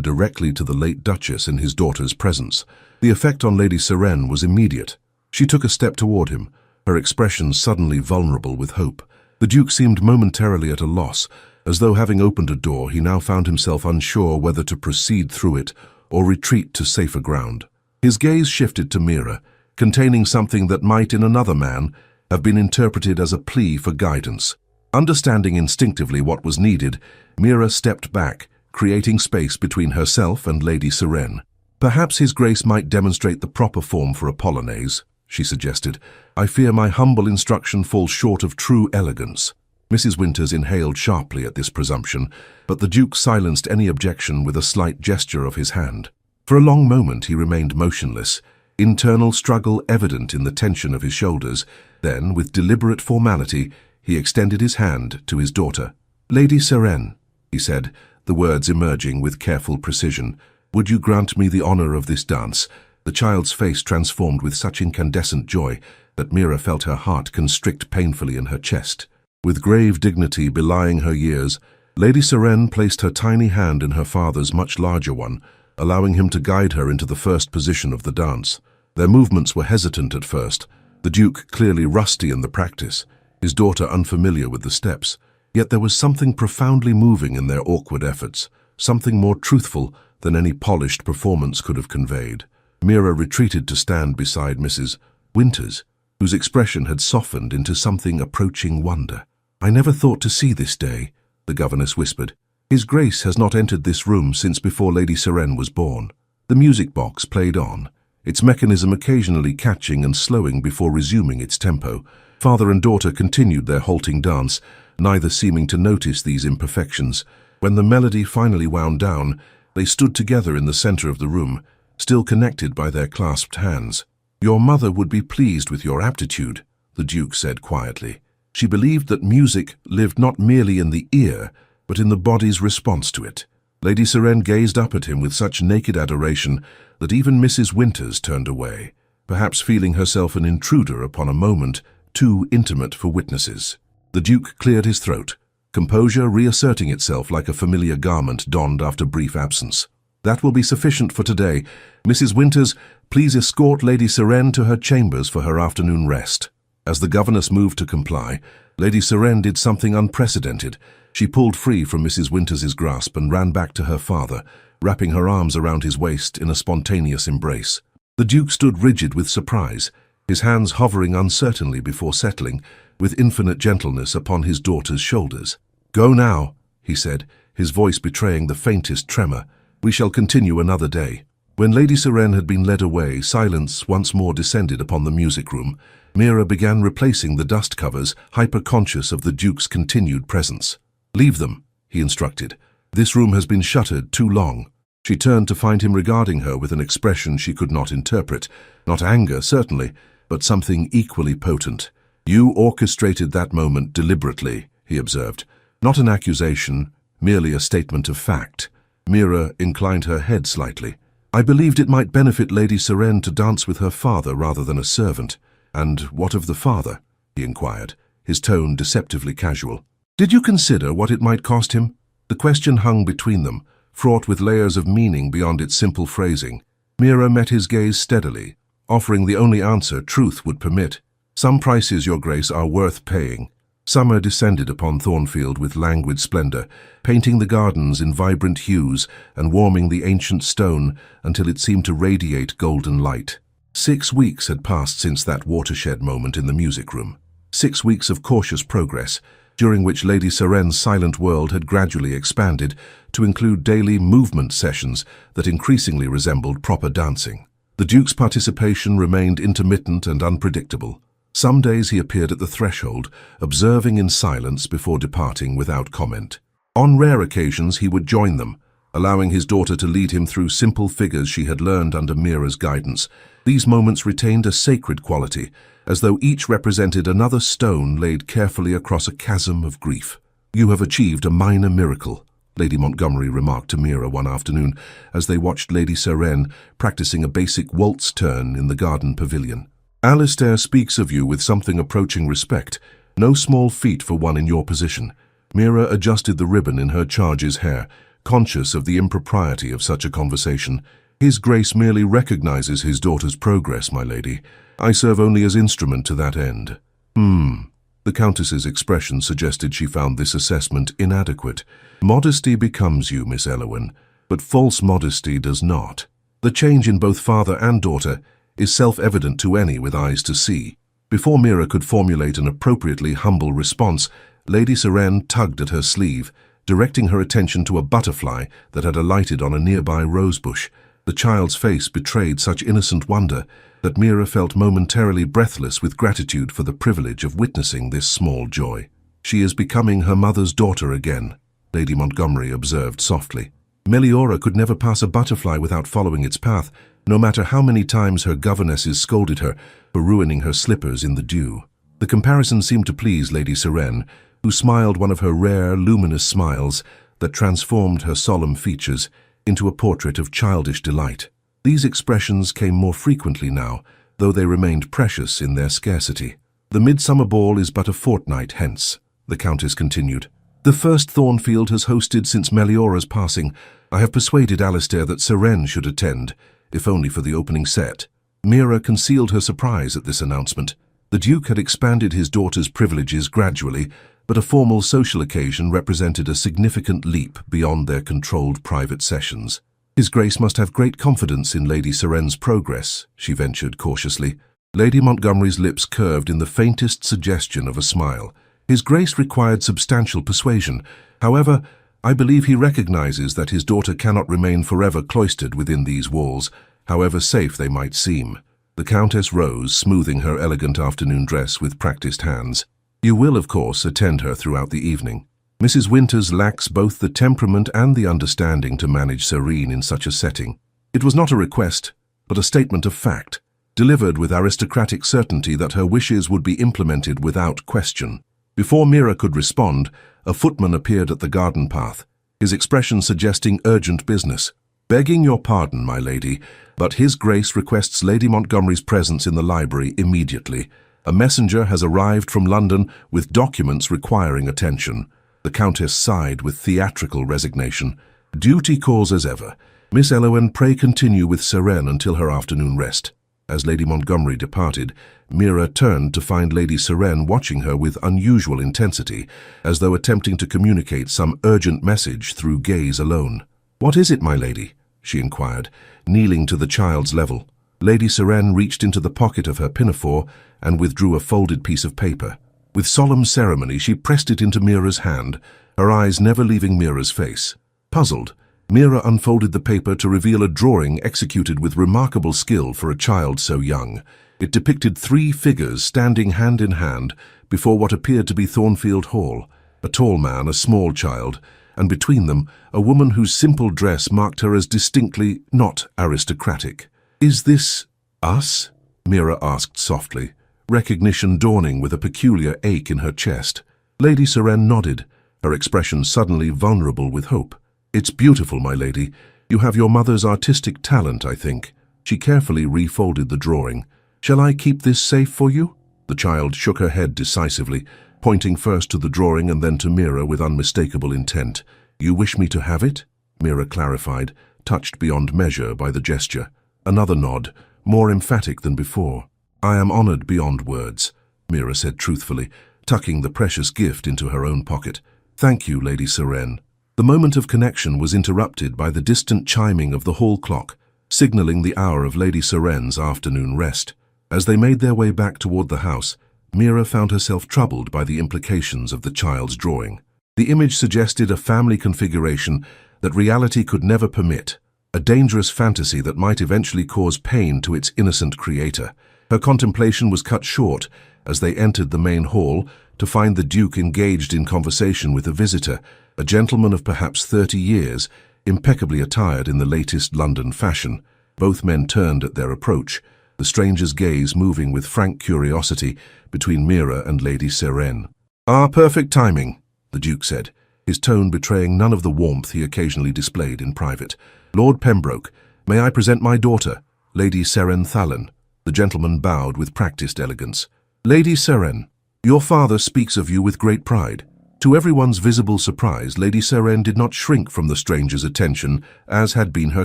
directly to the late Duchess in his daughter's presence. The effect on Lady Seren was immediate. She took a step toward him, her expression suddenly vulnerable with hope. The Duke seemed momentarily at a loss, as though having opened a door he now found himself unsure whether to proceed through it or retreat to safer ground. His gaze shifted to Mira, containing something that might, in another man, have been interpreted as a plea for guidance. Understanding instinctively what was needed, Mira stepped back, creating space between herself and Lady Seren. "Perhaps His Grace might demonstrate the proper form for a polonaise," she suggested. "I fear my humble instruction falls short of true elegance." Mrs. Winters inhaled sharply at this presumption, but the Duke silenced any objection with a slight gesture of his hand. For a long moment he remained motionless, internal struggle evident in the tension of his shoulders. Then, with deliberate formality, he extended his hand to his daughter. "Lady Seren," he said, the words emerging with careful precision, "would you grant me the honor of this dance?" The child's face transformed with such incandescent joy that Mira felt her heart constrict painfully in her chest. With grave dignity belying her years, Lady Seren placed her tiny hand in her father's much larger one, allowing him to guide her into the first position of the dance. Their movements were hesitant at first, the Duke clearly rusty in the practice, his daughter unfamiliar with the steps. Yet there was something profoundly moving in their awkward efforts, something more truthful than any polished performance could have conveyed. Mira retreated to stand beside Mrs. Winters, whose expression had softened into something approaching wonder. "I never thought to see this day," the governess whispered. "His Grace has not entered this room since before Lady Seren was born." The music box played on, its mechanism occasionally catching and slowing before resuming its tempo. Father and daughter continued their halting dance, neither seeming to notice these imperfections. When the melody finally wound down, they stood together in the center of the room, still connected by their clasped hands. "Your mother would be pleased with your aptitude," the Duke said quietly. She believed that music lived not merely in the ear, but in the body's response to it. Lady Seren gazed up at him with such naked adoration that even Mrs. Winters turned away, perhaps feeling herself an intruder upon a moment too intimate for witnesses. The Duke cleared his throat, composure reasserting itself like a familiar garment donned after brief absence. "That will be sufficient for today. Mrs. Winters, please escort Lady Seren to her chambers for her afternoon rest." As the governess moved to comply, Lady Seren did something unprecedented. She pulled free from Mrs. Winters's grasp and ran back to her father, wrapping her arms around his waist in a spontaneous embrace. The Duke stood rigid with surprise, his hands hovering uncertainly before settling, with infinite gentleness, upon his daughter's shoulders. "Go now," he said, his voice betraying the faintest tremor. "We shall continue another day." When Lady Seren had been led away, silence once more descended upon the music room. Mira began replacing the dust covers, hyper-conscious of the Duke's continued presence. "Leave them," he instructed. "This room has been shuttered too long." She turned to find him regarding her with an expression she could not interpret. Not anger, certainly, but something equally potent. "You orchestrated that moment deliberately," he observed. "Not an accusation, merely a statement of fact." Mira inclined her head slightly. "I believed it might benefit Lady Seren to dance with her father rather than a servant." "And what of the father?" he inquired, his tone deceptively casual. "Did you consider what it might cost him?" The question hung between them, fraught with layers of meaning beyond its simple phrasing. Mira met his gaze steadily, offering the only answer truth would permit. "Some prices, Your Grace, are worth paying." Summer descended upon Thornfield with languid splendor, painting the gardens in vibrant hues and warming the ancient stone until it seemed to radiate golden light. 6 weeks had passed since that watershed moment in the music room. 6 weeks of cautious progress, during which Lady Seren's silent world had gradually expanded to include daily movement sessions that increasingly resembled proper dancing. The Duke's participation remained intermittent and unpredictable. Some days he appeared at the threshold, observing in silence before departing without comment. On rare occasions he would join them, allowing his daughter to lead him through simple figures she had learned under Mira's guidance. These moments retained a sacred quality, as though each represented another stone laid carefully across a chasm of grief. "You have achieved a minor miracle," Lady Montgomery remarked to Mira one afternoon as they watched Lady Seren practicing a basic waltz turn in the garden pavilion. Alistair speaks of you with something approaching respect. No small feat for one in your position. Mira adjusted the ribbon in her charge's hair, conscious of the impropriety of such a conversation. His Grace merely recognizes his daughter's progress, my lady. I serve only as instrument to that end. The Countess's expression suggested she found this assessment inadequate. Modesty becomes you, Miss Elowen, but false modesty does not. The change in both father and daughter is self-evident to any with eyes to see. Before Mira could formulate an appropriately humble response, Lady Seren tugged at her sleeve, directing her attention to a butterfly that had alighted on a nearby rosebush. The child's face betrayed such innocent wonder that Mira felt momentarily breathless with gratitude for the privilege of witnessing this small joy. She is becoming her mother's daughter again, Lady Montgomery observed softly. Meliora could never pass a butterfly without following its path, no matter how many times her governesses scolded her for ruining her slippers in the dew. The comparison seemed to please Lady Seren, who smiled one of her rare, luminous smiles that transformed her solemn features into a portrait of childish delight. These expressions came more frequently now, though they remained precious in their scarcity. The midsummer ball is but a fortnight hence, the Countess continued. The first Thornfield has hosted since Meliora's passing. I have persuaded Alistair that Seren should attend, if only for the opening set. Mira concealed her surprise at this announcement. The Duke had expanded his daughter's privileges gradually, but a formal social occasion represented a significant leap beyond their controlled private sessions. His Grace must have great confidence in Lady Seren's progress, she ventured cautiously. Lady Montgomery's lips curved in the faintest suggestion of a smile. His Grace required substantial persuasion. However, I believe he recognizes that his daughter cannot remain forever cloistered within these walls, however safe they might seem. The Countess rose, smoothing her elegant afternoon dress with practiced hands. You will, of course, attend her throughout the evening. Mrs. Winters lacks both the temperament and the understanding to manage Serene in such a setting. It was not a request, but a statement of fact, delivered with aristocratic certainty that her wishes would be implemented without question. Before Mira could respond, a footman appeared at the garden path, his expression suggesting urgent business. Begging your pardon, my lady, but His Grace requests Lady Montgomery's presence in the library immediately. A messenger has arrived from London with documents requiring attention. The Countess sighed with theatrical resignation. Duty calls as ever. Miss Elowen, pray continue with Seren until her afternoon rest. As Lady Montgomery departed, Mira turned to find Lady Seren watching her with unusual intensity, as though attempting to communicate some urgent message through gaze alone. What is it, my lady? She inquired, kneeling to the child's level. Lady Seren reached into the pocket of her pinafore and withdrew a folded piece of paper. With solemn ceremony, she pressed it into Mira's hand, her eyes never leaving Mira's face. Puzzled, Mira unfolded the paper to reveal a drawing executed with remarkable skill for a child so young. It depicted 3 figures standing hand in hand before what appeared to be Thornfield Hall, a tall man, a small child, and between them, a woman whose simple dress marked her as distinctly not aristocratic. Is this us? Mira asked softly, recognition dawning with a peculiar ache in her chest. Lady Seren nodded, her expression suddenly vulnerable with hope. It's beautiful, my lady. You have your mother's artistic talent, I think. She carefully refolded the drawing. Shall I keep this safe for you? The child shook her head decisively, pointing first to the drawing and then to Mira with unmistakable intent. You wish me to have it? Mira clarified, touched beyond measure by the gesture. Another nod, more emphatic than before. I am honored beyond words, Mira said truthfully, tucking the precious gift into her own pocket. Thank you, Lady Seren. The moment of connection was interrupted by the distant chiming of the hall clock, signaling the hour of Lady Seren's afternoon rest. As they made their way back toward the house, Mira found herself troubled by the implications of the child's drawing. The image suggested a family configuration that reality could never permit, a dangerous fantasy that might eventually cause pain to its innocent creator. Her contemplation was cut short as they entered the main hall to find the Duke engaged in conversation with a visitor, a gentleman of perhaps 30 years, impeccably attired in the latest London fashion. Both men turned at their approach, the stranger's gaze moving with frank curiosity between Mira and Lady Seren. Ah, perfect timing, the Duke said, his tone betraying none of the warmth he occasionally displayed in private. Lord Pembroke, may I present my daughter, Lady Seren Thallon? The gentleman bowed with practiced elegance. "Lady Seren, your father speaks of you with great pride." To everyone's visible surprise, Lady Seren did not shrink from the stranger's attention, as had been her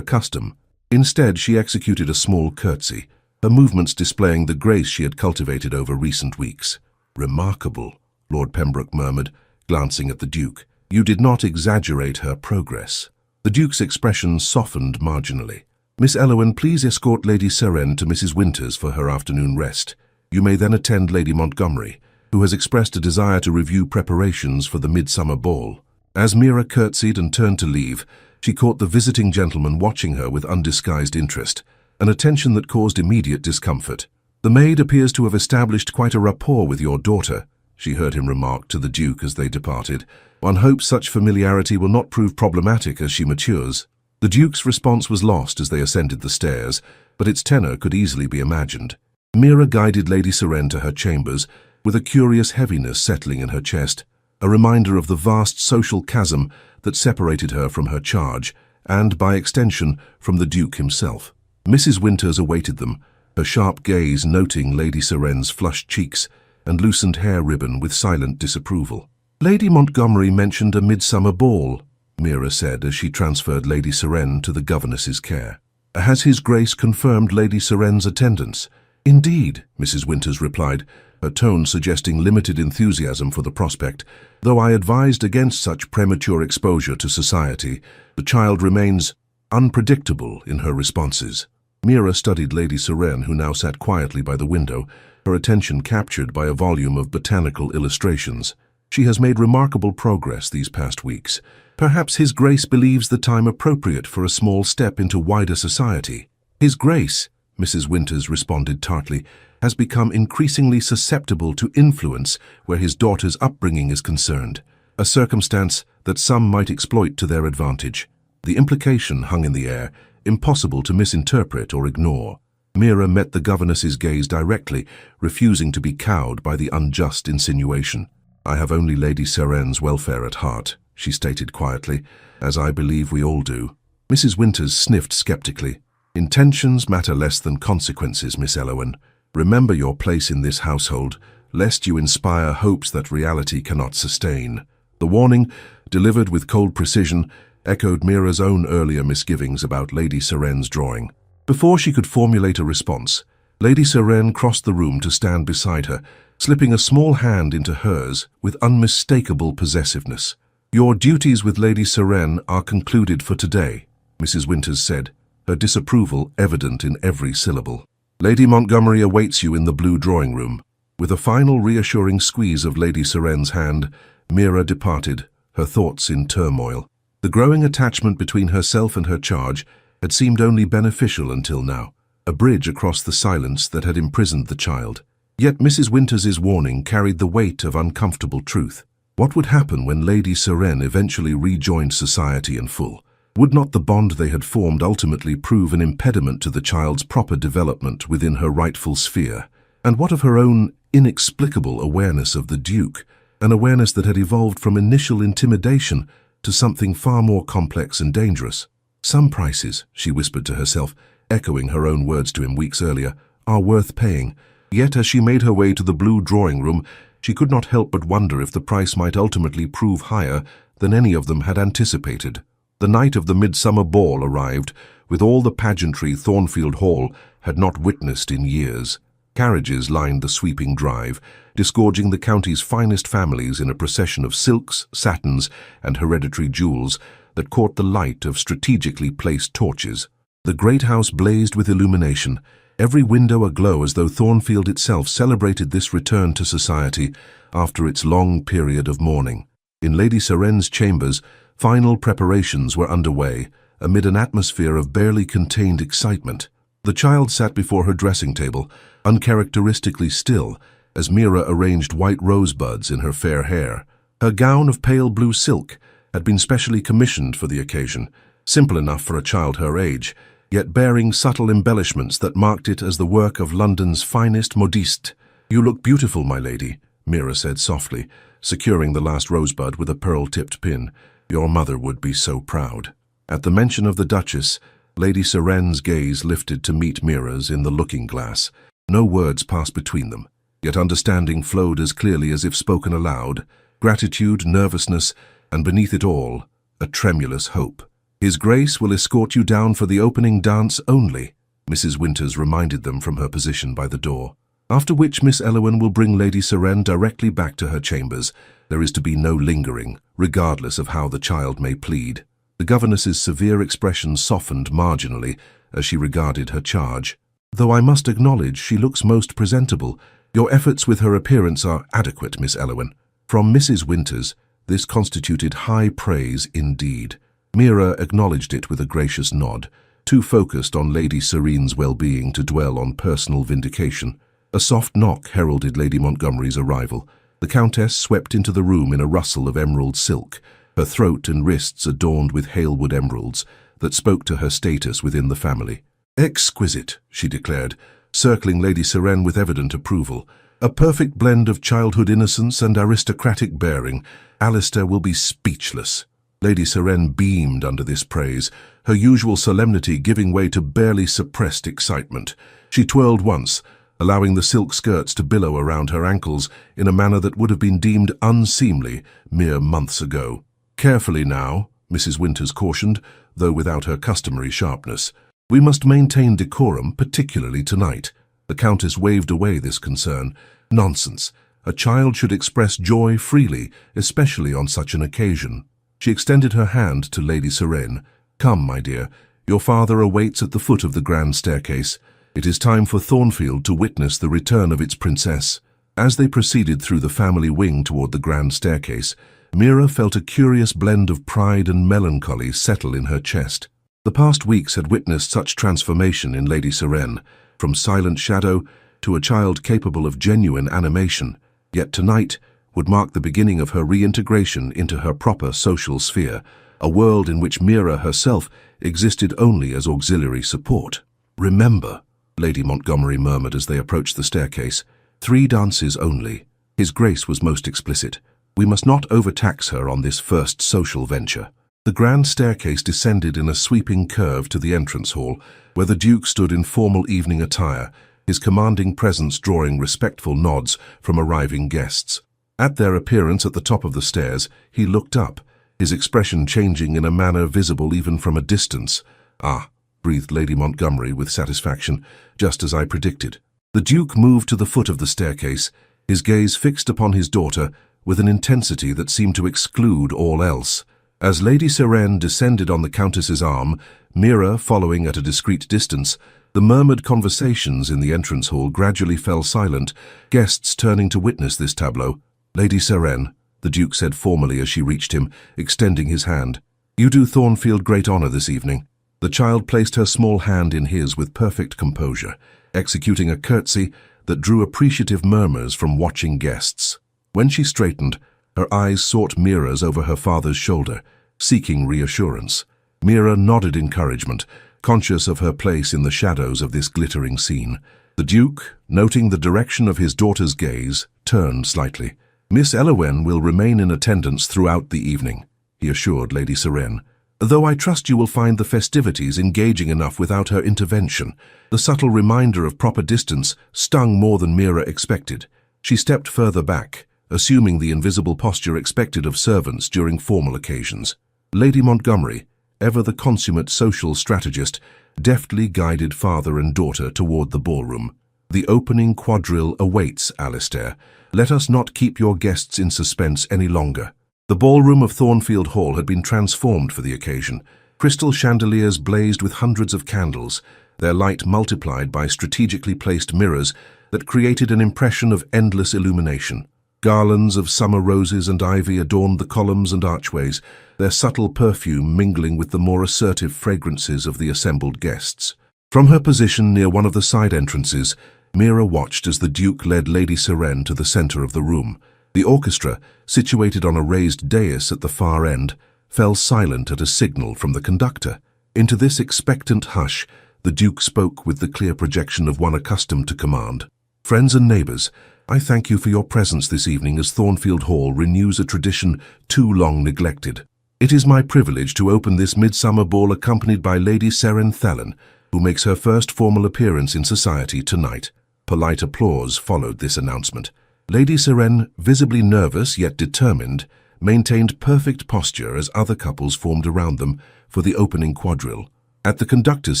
custom. Instead, she executed a small curtsy, her movements displaying the grace she had cultivated over recent weeks. "Remarkable," Lord Pembroke murmured, glancing at the Duke. "You did not exaggerate her progress." The Duke's expression softened marginally. "Miss Elowen, please escort Lady Seren to Mrs. Winters for her afternoon rest. You may then attend Lady Montgomery, who has expressed a desire to review preparations for the midsummer ball." As Mira curtsied and turned to leave, she caught the visiting gentleman watching her with undisguised interest, an attention that caused immediate discomfort. "The maid appears to have established quite a rapport with your daughter," she heard him remark to the Duke as they departed. "One hopes such familiarity will not prove problematic as she matures." The Duke's response was lost as they ascended the stairs, but its tenor could easily be imagined. Mira guided Lady Seren to her chambers, with a curious heaviness settling in her chest, a reminder of the vast social chasm that separated her from her charge, and, by extension, from the Duke himself. Mrs. Winters awaited them, her sharp gaze noting Lady Seren's flushed cheeks and loosened hair ribbon with silent disapproval. "Lady Montgomery mentioned a midsummer ball," Mira said as she transferred Lady Seren to the governess's care. "Has His Grace confirmed Lady Seren's attendance?" "Indeed," Mrs. Winters replied, her tone suggesting limited enthusiasm for the prospect. "Though I advised against such premature exposure to society, the child remains unpredictable in her responses." Mira studied Lady Seren, who now sat quietly by the window, her attention captured by a volume of botanical illustrations. "She has made remarkable progress these past weeks. Perhaps His Grace believes the time appropriate for a small step into wider society." "His Grace," Mrs. Winters responded tartly, "has become increasingly susceptible to influence where his daughter's upbringing is concerned, a circumstance that some might exploit to their advantage." The implication hung in the air, impossible to misinterpret or ignore. Mira met the governess's gaze directly, refusing to be cowed by the unjust insinuation. "I have only Lady Seren's welfare at heart," she stated quietly, "as I believe we all do." Mrs. Winters sniffed skeptically. "Intentions matter less than consequences, Miss Elowen. Remember your place in this household, lest you inspire hopes that reality cannot sustain." The warning, delivered with cold precision, echoed Mira's own earlier misgivings about Lady Seren's drawing. Before she could formulate a response, Lady Seren crossed the room to stand beside her, slipping a small hand into hers with unmistakable possessiveness. "Your duties with Lady Seren are concluded for today," Mrs. Winters said, her disapproval evident in every syllable. "Lady Montgomery awaits you in the blue drawing-room." With a final reassuring squeeze of Lady Seren's hand, Mira departed, her thoughts in turmoil. The growing attachment between herself and her charge had seemed only beneficial until now, a bridge across the silence that had imprisoned the child. Yet Mrs. Winters's warning carried the weight of uncomfortable truth. What would happen when Lady Seren eventually rejoined society in full? Would not the bond they had formed ultimately prove an impediment to the child's proper development within her rightful sphere? And what of her own inexplicable awareness of the Duke, an awareness that had evolved from initial intimidation to something far more complex and dangerous? "Some prices," she whispered to herself, echoing her own words to him weeks earlier, "are worth paying." Yet as she made her way to the blue drawing-room, she could not help but wonder if the price might ultimately prove higher than any of them had anticipated. The night of the midsummer ball arrived, with all the pageantry Thornfield Hall had not witnessed in years. Carriages lined the sweeping drive, disgorging the county's finest families in a procession of silks, satins, and hereditary jewels that caught the light of strategically placed torches. The great house blazed with illumination, every window aglow as though Thornfield itself celebrated this return to society after its long period of mourning. In Lady Seren's chambers, final preparations were underway, amid an atmosphere of barely contained excitement. The child sat before her dressing table, uncharacteristically still, as Mira arranged white rosebuds in her fair hair. Her gown of pale blue silk had been specially commissioned for the occasion, simple enough for a child her age, yet bearing subtle embellishments that marked it as the work of London's finest modiste. "You look beautiful, my lady," Mira said softly, securing the last rosebud with a pearl-tipped pin. "Your mother would be so proud." At the mention of the Duchess, Lady Seren's gaze lifted to meet Mira's in the looking-glass. No words passed between them, yet understanding flowed as clearly as if spoken aloud, gratitude, nervousness, and beneath it all, a tremulous hope. "His Grace will escort you down for the opening dance only," Mrs. Winters reminded them from her position by the door. "After which Miss Elowen will bring Lady Seren directly back to her chambers. There is to be no lingering, regardless of how the child may plead." The governess's severe expression softened marginally as she regarded her charge. "Though I must acknowledge she looks most presentable. Your efforts with her appearance are adequate, Miss Elowen." From Mrs. Winters, this constituted high praise indeed. Mira acknowledged it with a gracious nod, too focused on Lady Serene's well-being to dwell on personal vindication. A soft knock heralded Lady Montgomery's arrival. The Countess swept into the room in a rustle of emerald silk, her throat and wrists adorned with Halewood emeralds that spoke to her status within the family. "Exquisite," she declared, circling Lady Seren with evident approval. "A perfect blend of childhood innocence and aristocratic bearing. Alistair will be speechless." Lady Seren beamed under this praise, her usual solemnity giving way to barely suppressed excitement. She twirled once, allowing the silk skirts to billow around her ankles in a manner that would have been deemed unseemly mere months ago. "Carefully now," Mrs. Winters cautioned, though without her customary sharpness. "We must maintain decorum, particularly tonight." The Countess waved away this concern. "Nonsense. A child should express joy freely, especially on such an occasion." She extended her hand to Lady Seren. "Come, my dear. Your father awaits at the foot of the grand staircase. It is time for Thornfield to witness the return of its princess." As they proceeded through the family wing toward the grand staircase, Mira felt a curious blend of pride and melancholy settle in her chest. The past weeks had witnessed such transformation in Lady Seren, from silent shadow to a child capable of genuine animation, yet tonight would mark the beginning of her reintegration into her proper social sphere, a world in which Mira herself existed only as auxiliary support. "Remember," Lady Montgomery murmured as they approached the staircase, "3 dances only." His Grace was most explicit. "We must not overtax her on this first social venture." The grand staircase descended in a sweeping curve to the entrance hall, where the Duke stood in formal evening attire, his commanding presence drawing respectful nods from arriving guests. At their appearance at the top of the stairs, he looked up, his expression changing in a manner visible even from a distance. "Ah," breathed Lady Montgomery with satisfaction, "just as I predicted." The Duke moved to the foot of the staircase, his gaze fixed upon his daughter with an intensity that seemed to exclude all else. As Lady Seren descended on the Countess's arm, Mira following at a discreet distance, the murmured conversations in the entrance hall gradually fell silent, guests turning to witness this tableau. "Lady Seren," the Duke said formally as she reached him, extending his hand, "you do Thornfield great honor this evening." The child placed her small hand in his with perfect composure, executing a curtsy that drew appreciative murmurs from watching guests. When she straightened, her eyes sought Mira's over her father's shoulder, seeking reassurance. Mira nodded encouragement, conscious of her place in the shadows of this glittering scene. The Duke, noting the direction of his daughter's gaze, turned slightly. "Miss Elowen will remain in attendance throughout the evening," he assured Lady Seren, "though I trust you will find the festivities engaging enough without her intervention." The subtle reminder of proper distance stung more than Mira expected. She stepped further back, assuming the invisible posture expected of servants during formal occasions. Lady Montgomery, ever the consummate social strategist, deftly guided father and daughter toward the ballroom. "The opening quadrille awaits, Alistair. Let us not keep your guests in suspense any longer." The ballroom of Thornfield Hall had been transformed for the occasion. Crystal chandeliers blazed with hundreds of candles, their light multiplied by strategically placed mirrors that created an impression of endless illumination. Garlands of summer roses and ivy adorned the columns and archways, their subtle perfume mingling with the more assertive fragrances of the assembled guests. From her position near one of the side entrances, Mira watched as the Duke led Lady Seren to the center of the room. The orchestra, situated on a raised dais at the far end, fell silent at a signal from the conductor. Into this expectant hush, the Duke spoke with the clear projection of one accustomed to command. "Friends and neighbors, I thank you for your presence this evening as Thornfield Hall renews a tradition too long neglected. It is my privilege to open this midsummer ball accompanied by Lady Seren Thellen, who makes her first formal appearance in society tonight. Polite applause followed this announcement. Lady Seren, visibly nervous yet determined, maintained perfect posture as other couples formed around them for the opening quadrille. At the conductor's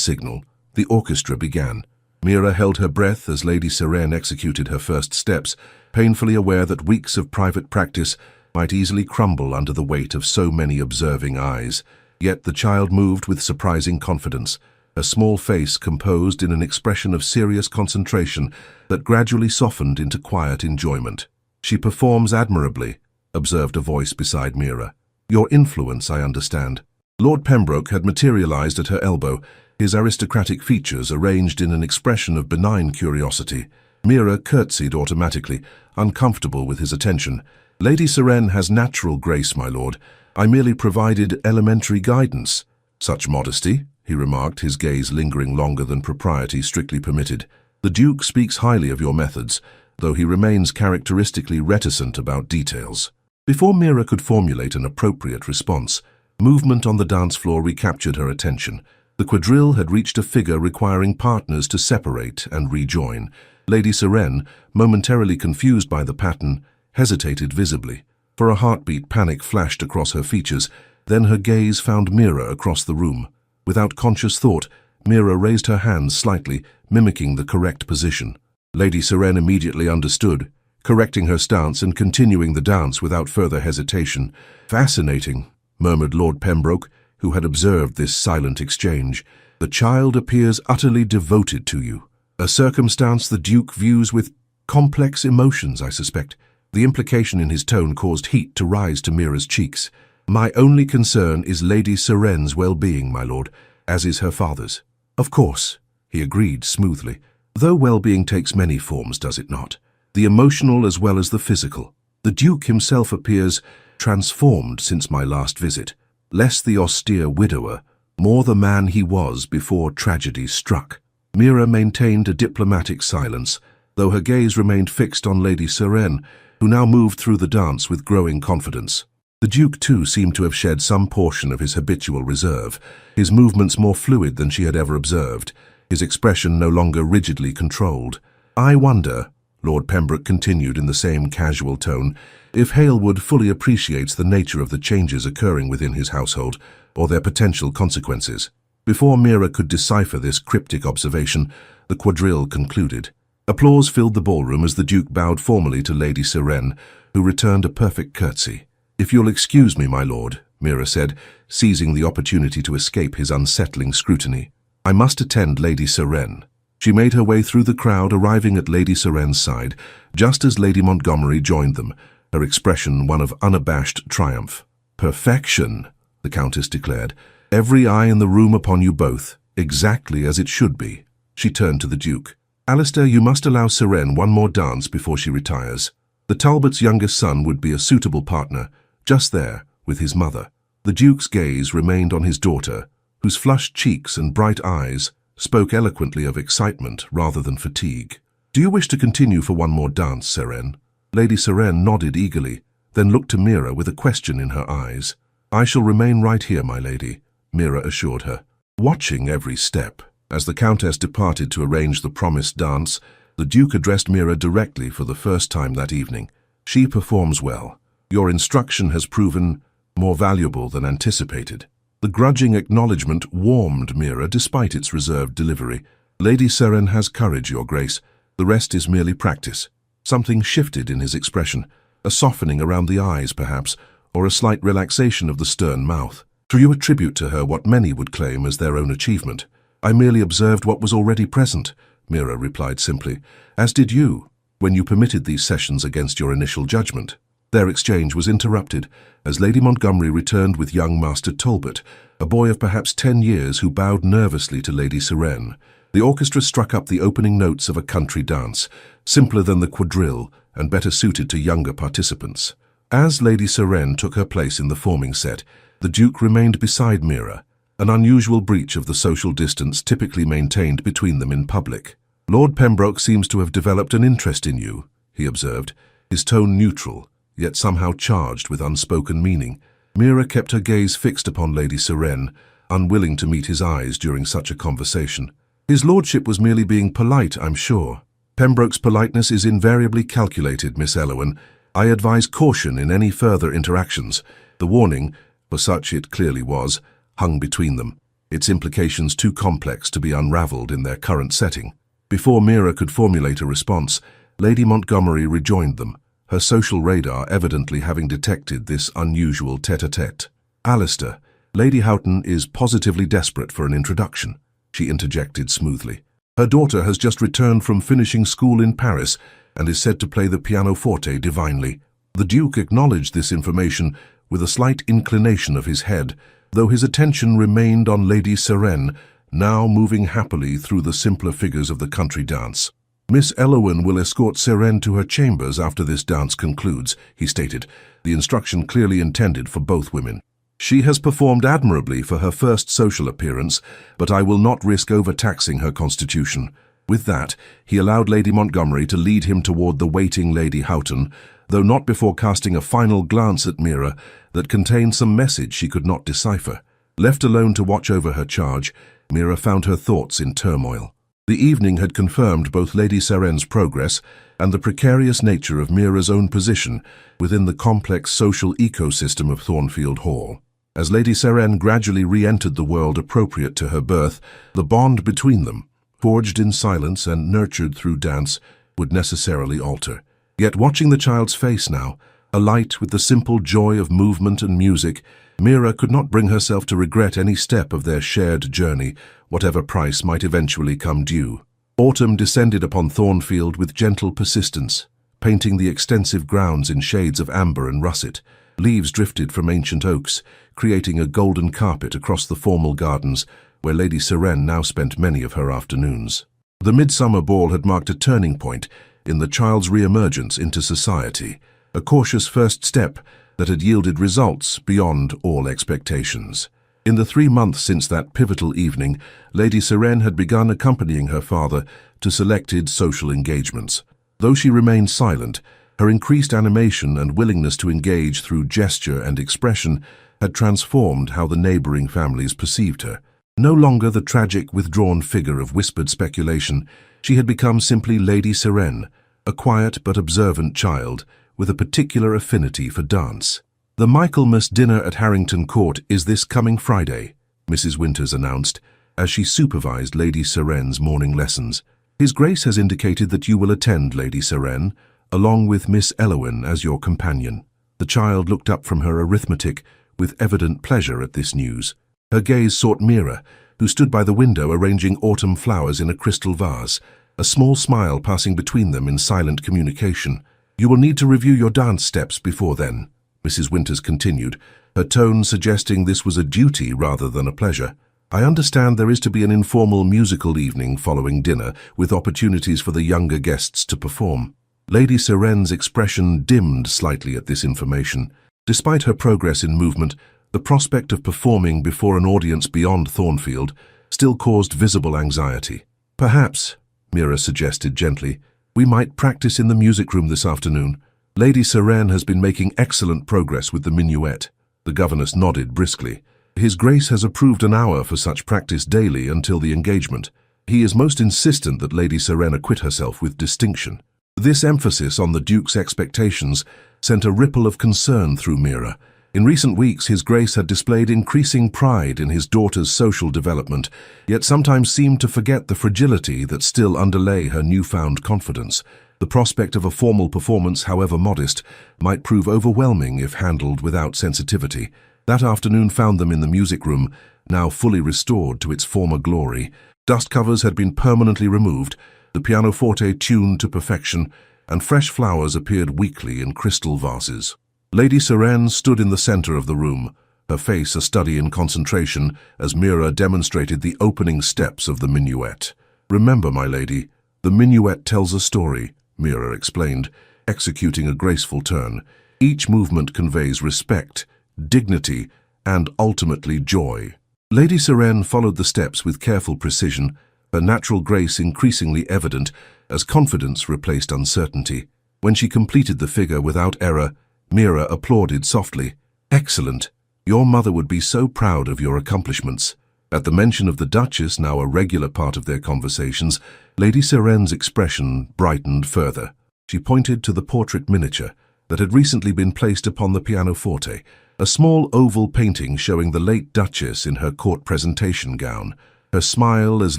signal, the orchestra began. Mira held her breath as Lady Seren executed her first steps, painfully aware that weeks of private practice might easily crumble under the weight of so many observing eyes. Yet the child moved with surprising confidence, her small face composed in an expression of serious concentration that gradually softened into quiet enjoyment. "She performs admirably," observed a voice beside Mira. "Your influence, I understand." Lord Pembroke had materialized at her elbow, his aristocratic features arranged in an expression of benign curiosity. Mira curtsied automatically, uncomfortable with his attention. "Lady Seren has natural grace, my lord. I merely provided elementary guidance." "Such modesty," he remarked, his gaze lingering longer than propriety strictly permitted. "The Duke speaks highly of your methods, though he remains characteristically reticent about details." Before Mira could formulate an appropriate response, movement on the dance floor recaptured her attention. The quadrille had reached a figure requiring partners to separate and rejoin. Lady Seren, momentarily confused by the pattern, hesitated visibly. For a heartbeat, panic flashed across her features, then her gaze found Mira across the room. Without conscious thought, Mira raised her hands slightly, mimicking the correct position. Lady Seren immediately understood, correcting her stance and continuing the dance without further hesitation. "Fascinating," murmured Lord Pembroke, who had observed this silent exchange. "The child appears utterly devoted to you. A circumstance the Duke views with complex emotions, I suspect." The implication in his tone caused heat to rise to Mira's cheeks. "My only concern is Lady Seren's well-being, my lord, as is her father's." "Of course," he agreed smoothly. "Though well-being takes many forms, does it not? The emotional as well as the physical. The Duke himself appears transformed since my last visit. Less the austere widower, more the man he was before tragedy struck." Mira maintained a diplomatic silence, though her gaze remained fixed on Lady Seren, who now moved through the dance with growing confidence. The Duke, too, seemed to have shed some portion of his habitual reserve, his movements more fluid than she had ever observed, his expression no longer rigidly controlled. "I wonder," Lord Pembroke continued in the same casual tone, "if Halewood fully appreciates the nature of the changes occurring within his household, or their potential consequences." Before Mira could decipher this cryptic observation, the quadrille concluded. Applause filled the ballroom as the Duke bowed formally to Lady Seren, who returned a perfect curtsy. "If you'll excuse me, my lord," Mira said, seizing the opportunity to escape his unsettling scrutiny. "I must attend Lady Seren." She made her way through the crowd, arriving at Lady Seren's side, just as Lady Montgomery joined them, her expression one of unabashed triumph. "Perfection," the Countess declared. "Every eye in the room upon you both, exactly as it should be." She turned to the Duke. "Alistair, you must allow Seren one more dance before she retires. The Talbots' youngest son would be a suitable partner, just there, with his mother." The Duke's gaze remained on his daughter, whose flushed cheeks and bright eyes spoke eloquently of excitement rather than fatigue. "Do you wish to continue for one more dance, Seren?" Lady Seren nodded eagerly, then looked to Mira with a question in her eyes. "I shall remain right here, my lady," Mira assured her, watching every step. As the Countess departed to arrange the promised dance, the Duke addressed Mira directly for the first time that evening. "She performs well. Your instruction has proven more valuable than anticipated." The grudging acknowledgement warmed Mira despite its reserved delivery. "Lady Seren has courage, your grace. The rest is merely practice." Something shifted in his expression, a softening around the eyes perhaps, or a slight relaxation of the stern mouth. "Do you attribute to her what many would claim as their own achievement?" "I merely observed what was already present," Mira replied simply, "as did you, when you permitted these sessions against your initial judgment." Their exchange was interrupted as Lady Montgomery returned with young Master Talbot, a boy of perhaps 10 years who bowed nervously to Lady Seren. The orchestra struck up the opening notes of a country dance, simpler than the quadrille and better suited to younger participants. As Lady Seren took her place in the forming set, the Duke remained beside Mira, an unusual breach of the social distance typically maintained between them in public. "Lord Pembroke seems to have developed an interest in you," he observed, his tone neutral, yet somehow charged with unspoken meaning. Mira kept her gaze fixed upon Lady Seren, unwilling to meet his eyes during such a conversation. "His lordship was merely being polite, I'm sure." Pembroke's politeness is invariably calculated, Miss Elowen. I advise caution in any further interactions. The warning, for such it clearly was, hung between them, its implications too complex to be unravelled in their current setting. Before Mira could formulate a response, Lady Montgomery rejoined them, her social radar evidently having detected this unusual tête-à-tête. "Alistair, Lady Houghton is positively desperate for an introduction," she interjected smoothly. "Her daughter has just returned from finishing school in Paris and is said to play the pianoforte divinely." The Duke acknowledged this information with a slight inclination of his head, though his attention remained on Lady Serene, now moving happily through the simpler figures of the country dance. "Miss Elowen will escort Serene to her chambers after this dance concludes," he stated, the instruction clearly intended for both women. "She has performed admirably for her first social appearance, but I will not risk overtaxing her constitution." With that, he allowed Lady Montgomery to lead him toward the waiting Lady Houghton, though not before casting a final glance at Mira that contained some message she could not decipher. Left alone to watch over her charge, Mira found her thoughts in turmoil. The evening had confirmed both Lady Serene's progress and the precarious nature of Mira's own position within the complex social ecosystem of Thornfield Hall. As Lady Serene gradually re-entered the world appropriate to her birth, the bond between them, forged in silence and nurtured through dance, would necessarily alter. Yet watching the child's face now, alight with the simple joy of movement and music, Mira could not bring herself to regret any step of their shared journey, whatever price might eventually come due. Autumn descended upon Thornfield with gentle persistence, painting the extensive grounds in shades of amber and russet. Leaves drifted from ancient oaks, creating a golden carpet across the formal gardens, where Lady Serene now spent many of her afternoons. The midsummer ball had marked a turning point in the child's re-emergence into society, a cautious first step that had yielded results beyond all expectations. In the 3 months since that pivotal evening, Lady Serene had begun accompanying her father to selected social engagements. Though she remained silent, her increased animation and willingness to engage through gesture and expression had transformed how the neighboring families perceived her. No longer the tragic, withdrawn figure of whispered speculation, she had become simply Lady Serene, a quiet but observant child with a particular affinity for dance. "The Michaelmas dinner at Harrington Court is this coming Friday," Mrs. Winters announced, as she supervised Lady Serene's morning lessons. "His Grace has indicated that you will attend, Lady Serene, along with Miss Elowen as your companion." The child looked up from her arithmetic with evident pleasure at this news. Her gaze sought Mira, who stood by the window arranging autumn flowers in a crystal vase, a small smile passing between them in silent communication. "You will need to review your dance steps before then," Mrs. Winters continued, her tone suggesting this was a duty rather than a pleasure. "I understand there is to be an informal musical evening following dinner, with opportunities for the younger guests to perform." Lady Serene's expression dimmed slightly at this information. Despite her progress in movement, the prospect of performing before an audience beyond Thornfield still caused visible anxiety. "Perhaps," Mira suggested gently, "we might practice in the music room this afternoon. Lady Serene has been making excellent progress with the minuet." The governess nodded briskly. "His Grace has approved an hour for such practice daily until the engagement. He is most insistent that Lady Serene acquit herself with distinction." This emphasis on the Duke's expectations sent a ripple of concern through Mira. In recent weeks, His Grace had displayed increasing pride in his daughter's social development, yet sometimes seemed to forget the fragility that still underlay her newfound confidence. The prospect of a formal performance, however modest, might prove overwhelming if handled without sensitivity. That afternoon found them in the music room, now fully restored to its former glory. Dust covers had been permanently removed, the pianoforte tuned to perfection, and fresh flowers appeared weekly in crystal vases. Lady Serene stood in the center of the room, her face a study in concentration as Mira demonstrated the opening steps of the minuet. "Remember, my lady, the minuet tells a story," Mira explained, executing a graceful turn. "Each movement conveys respect, dignity, and ultimately joy." Lady Serene followed the steps with careful precision, her natural grace increasingly evident as confidence replaced uncertainty. When she completed the figure without error, Mira applauded softly. "Excellent. Your mother would be so proud of your accomplishments." At the mention of the Duchess, now a regular part of their conversations, Lady Serenne's expression brightened further. She pointed to the portrait miniature that had recently been placed upon the pianoforte, a small oval painting showing the late Duchess in her court presentation gown, her smile as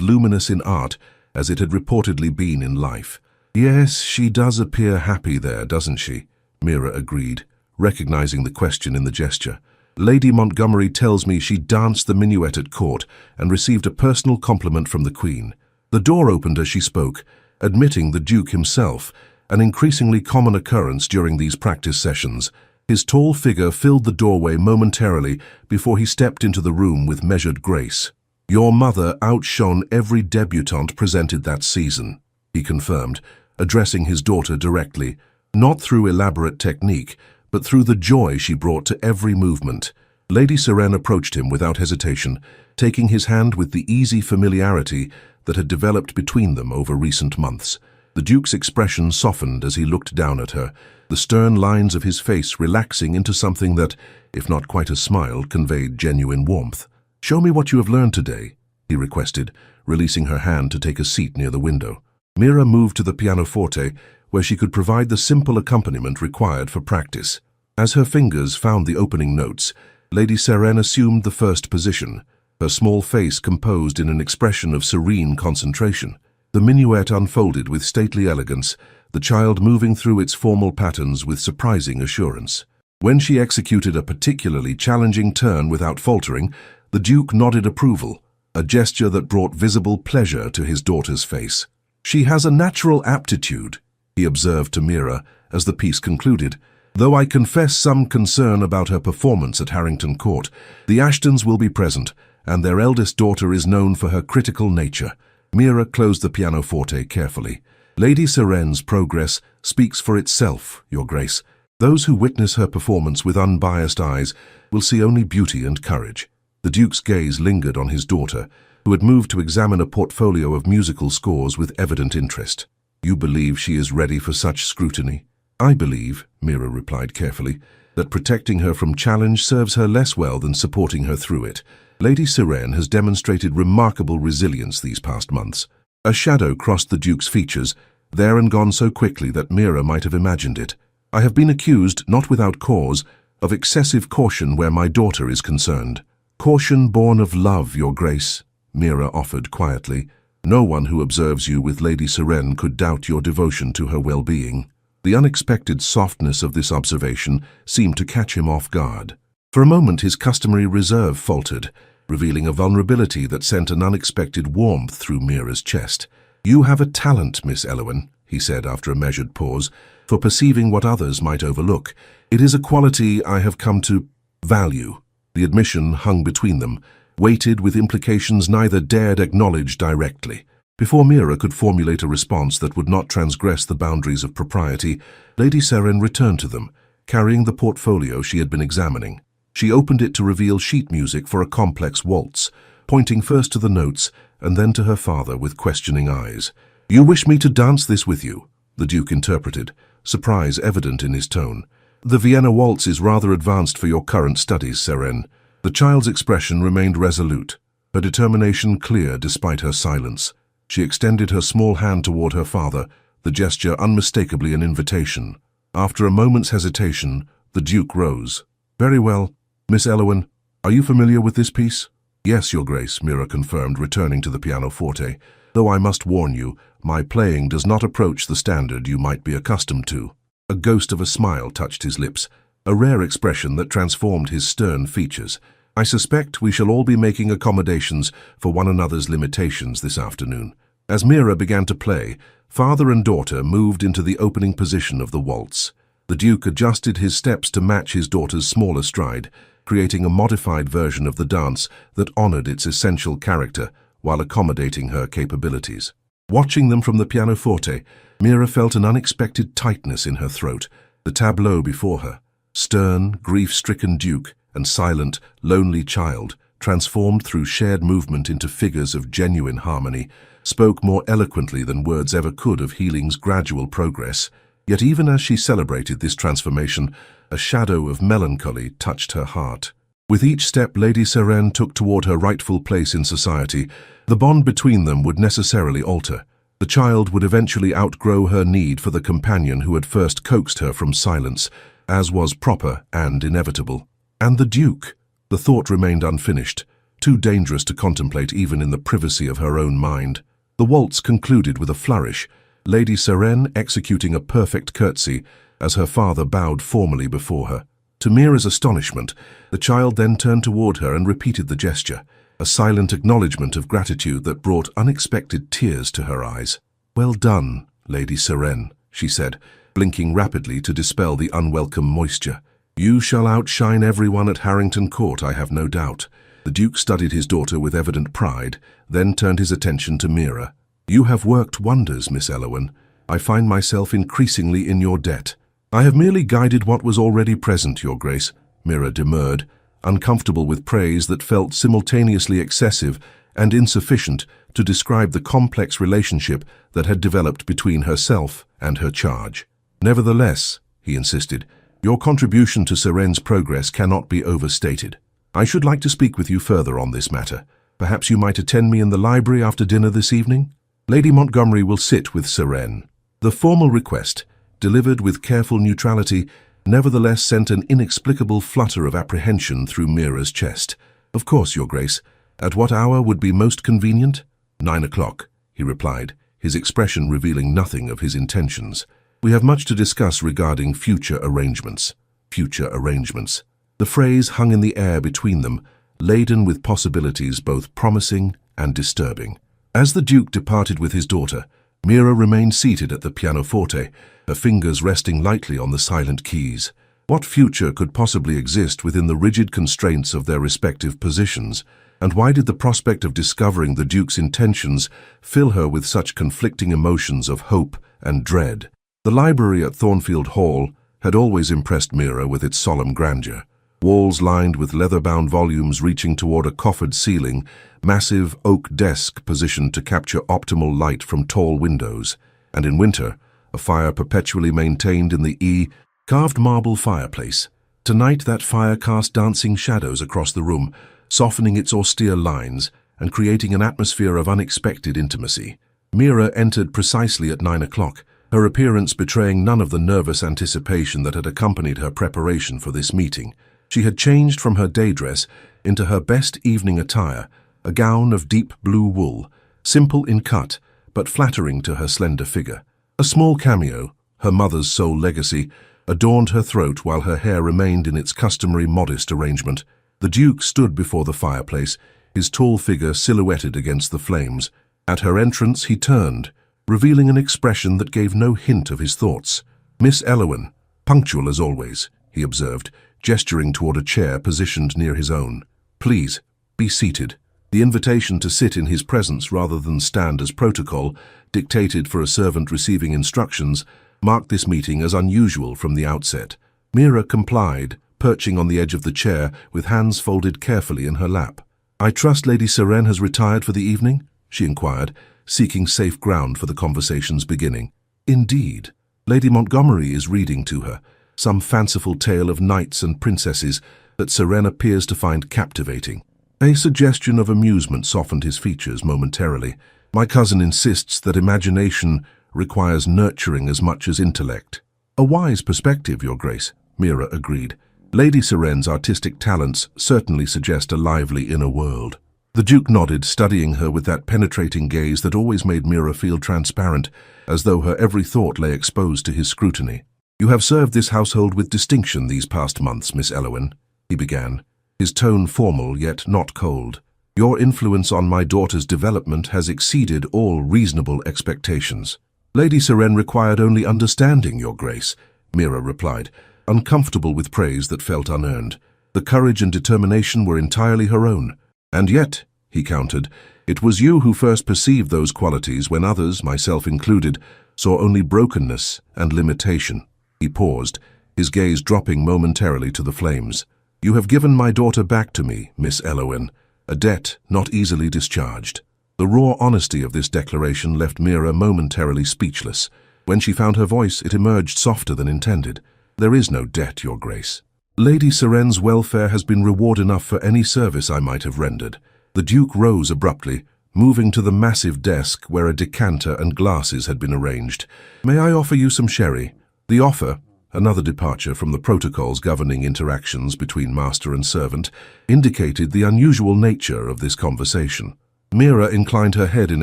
luminous in art as it had reportedly been in life. "Yes, she does appear happy there, doesn't she?" Mira agreed, recognizing the question in the gesture. "Lady Montgomery tells me she danced the minuet at court and received a personal compliment from the Queen." The door opened as she spoke, admitting the Duke himself, an increasingly common occurrence during these practice sessions. His tall figure filled the doorway momentarily before he stepped into the room with measured grace. "Your mother outshone every debutante presented that season," he confirmed, addressing his daughter directly, not through elaborate technique, but through the joy she brought to every movement. Lady Serene approached him without hesitation, taking his hand with the easy familiarity that had developed between them over recent months. The Duke's expression softened as he looked down at her, the stern lines of his face relaxing into something that, if not quite a smile, conveyed genuine warmth. "Show me what you have learned today," he requested, releasing her hand to take a seat near the window. Mira moved to the pianoforte, where she could provide the simple accompaniment required for practice. As her fingers found the opening notes, Lady Serene assumed the first position, her small face composed in an expression of serene concentration. The minuet unfolded with stately elegance, the child moving through its formal patterns with surprising assurance. When she executed a particularly challenging turn without faltering, the Duke nodded approval, a gesture that brought visible pleasure to his daughter's face. "She has a natural aptitude," he observed to Mira as the piece concluded. "Though I confess some concern about her performance at Harrington Court, the Ashtons will be present, and their eldest daughter is known for her critical nature." Mira closed the pianoforte carefully. "Lady Serene's progress speaks for itself, Your Grace. Those who witness her performance with unbiased eyes will see only beauty and courage." The Duke's gaze lingered on his daughter, who had moved to examine a portfolio of musical scores with evident interest. "You believe she is ready for such scrutiny?" "I believe," Mira replied carefully, "that protecting her from challenge serves her less well than supporting her through it. Lady Serene has demonstrated remarkable resilience these past months." A shadow crossed the Duke's features, there and gone so quickly that Mira might have imagined it. "I have been accused, not without cause, of excessive caution where my daughter is concerned." "Caution born of love, Your Grace," Mira offered quietly. "No one who observes you with Lady Serene could doubt your devotion to her well-being." The unexpected softness of this observation seemed to catch him off guard. For a moment his customary reserve faltered, revealing a vulnerability that sent an unexpected warmth through Mira's chest. "You have a talent, Miss Elowen," he said after a measured pause, "for perceiving what others might overlook. It is a quality I have come to value." The admission hung between them, weighted with implications neither dared acknowledge directly. Before Mira could formulate a response that would not transgress the boundaries of propriety, Lady Serene returned to them, carrying the portfolio she had been examining. She opened it to reveal sheet music for a complex waltz, pointing first to the notes and then to her father with questioning eyes. "You wish me to dance this with you?" the Duke interpreted, surprise evident in his tone. "The Vienna waltz is rather advanced for your current studies, Serene." The child's expression remained resolute, her determination clear despite her silence. She extended her small hand toward her father, the gesture unmistakably an invitation. After a moment's hesitation, the Duke rose. "Very well. Miss Elowen, are you familiar with this piece?" "Yes, Your Grace," Mira confirmed, returning to the pianoforte. "Though I must warn you, my playing does not approach the standard you might be accustomed to." A ghost of a smile touched his lips, a rare expression that transformed his stern features. "I suspect we shall all be making accommodations for one another's limitations this afternoon." As Mira began to play, father and daughter moved into the opening position of the waltz. The Duke adjusted his steps to match his daughter's smaller stride, creating a modified version of the dance that honored its essential character while accommodating her capabilities. Watching them from the pianoforte, Mira felt an unexpected tightness in her throat. The tableau before her, stern, grief-stricken Duke and silent, lonely child, transformed through shared movement into figures of genuine harmony, spoke more eloquently than words ever could of healing's gradual progress. Yet even as she celebrated this transformation, a shadow of melancholy touched her heart. With each step Lady Seren took toward her rightful place in society, the bond between them would necessarily alter. The child would eventually outgrow her need for the companion who had first coaxed her from silence, as was proper and inevitable. And the Duke? The thought remained unfinished, too dangerous to contemplate even in the privacy of her own mind. The waltz concluded with a flourish, Lady Seren executing a perfect curtsy as her father bowed formally before her. To Mira's astonishment, the child then turned toward her and repeated the gesture, a silent acknowledgement of gratitude that brought unexpected tears to her eyes. "Well done, Lady Seren," she said, blinking rapidly to dispel the unwelcome moisture. "You shall outshine everyone at Harrington Court, I have no doubt." The Duke studied his daughter with evident pride, then turned his attention to Mira. "You have worked wonders, Miss Elowen. I find myself increasingly in your debt." "I have merely guided what was already present, Your Grace," Mira demurred, uncomfortable with praise that felt simultaneously excessive and insufficient to describe the complex relationship that had developed between herself and her charge. "Nevertheless," he insisted, "your contribution to Seren's progress cannot be overstated. I should like to speak with you further on this matter. Perhaps you might attend me in the library after dinner this evening? Lady Montgomery will sit with Seren." The formal request, delivered with careful neutrality, nevertheless sent an inexplicable flutter of apprehension through Mira's chest. "Of course, Your Grace. At what hour would be most convenient?" 9 o'clock, he replied, his expression revealing nothing of his intentions. "We have much to discuss regarding future arrangements." Future arrangements. The phrase hung in the air between them, laden with possibilities both promising and disturbing. As the Duke departed with his daughter, Mira remained seated at the pianoforte, her fingers resting lightly on the silent keys. What future could possibly exist within the rigid constraints of their respective positions, and why did the prospect of discovering the Duke's intentions fill her with such conflicting emotions of hope and dread? The library at Thornfield Hall had always impressed Mira with its solemn grandeur. Walls lined with leather-bound volumes reaching toward a coffered ceiling, massive oak desk positioned to capture optimal light from tall windows, and in winter, a fire perpetually maintained in the carved marble fireplace. Tonight that fire cast dancing shadows across the room, softening its austere lines and creating an atmosphere of unexpected intimacy. Mira entered precisely at 9 o'clock, her appearance betraying none of the nervous anticipation that had accompanied her preparation for this meeting. She had changed from her day dress into her best evening attire, a gown of deep blue wool, simple in cut, but flattering to her slender figure. A small cameo, her mother's sole legacy, adorned her throat while her hair remained in its customary modest arrangement. The Duke stood before the fireplace, his tall figure silhouetted against the flames. At her entrance he turned, revealing an expression that gave no hint of his thoughts. "Miss Elowen, punctual as always," he observed, gesturing toward a chair positioned near his own. "Please, be seated." The invitation to sit in his presence rather than stand as protocol, dictated for a servant receiving instructions, marked this meeting as unusual from the outset. Mira complied, perching on the edge of the chair with hands folded carefully in her lap. "I trust Lady Seren has retired for the evening?" she inquired, seeking safe ground for the conversation's beginning. "Indeed. Lady Montgomery is reading to her, some fanciful tale of knights and princesses that Seren appears to find captivating." A suggestion of amusement softened his features momentarily. "My cousin insists that imagination requires nurturing as much as intellect." "A wise perspective, Your Grace," Mira agreed. "Lady Seren's artistic talents certainly suggest a lively inner world." The Duke nodded, studying her with that penetrating gaze that always made Mira feel transparent, as though her every thought lay exposed to his scrutiny. "You have served this household with distinction these past months, Miss Elowen," he began, his tone formal yet not cold. "Your influence on my daughter's development has exceeded all reasonable expectations." "Lady Seren required only understanding, Your Grace," Mira replied, uncomfortable with praise that felt unearned. "The courage and determination were entirely her own. And yet," he countered, "it was you who first perceived those qualities when others, myself included, saw only brokenness and limitation." He paused, his gaze dropping momentarily to the flames. "You have given my daughter back to me, Miss Elowen, a debt not easily discharged." The raw honesty of this declaration left Mira momentarily speechless. When she found her voice, it emerged softer than intended. "There is no debt, Your Grace." Lady Seren's welfare has been reward enough for any service I might have rendered. The Duke rose abruptly, moving to the massive desk where a decanter and glasses had been arranged. May I offer you some sherry? The offer, another departure from the protocols governing interactions between master and servant, indicated the unusual nature of this conversation. Mira inclined her head in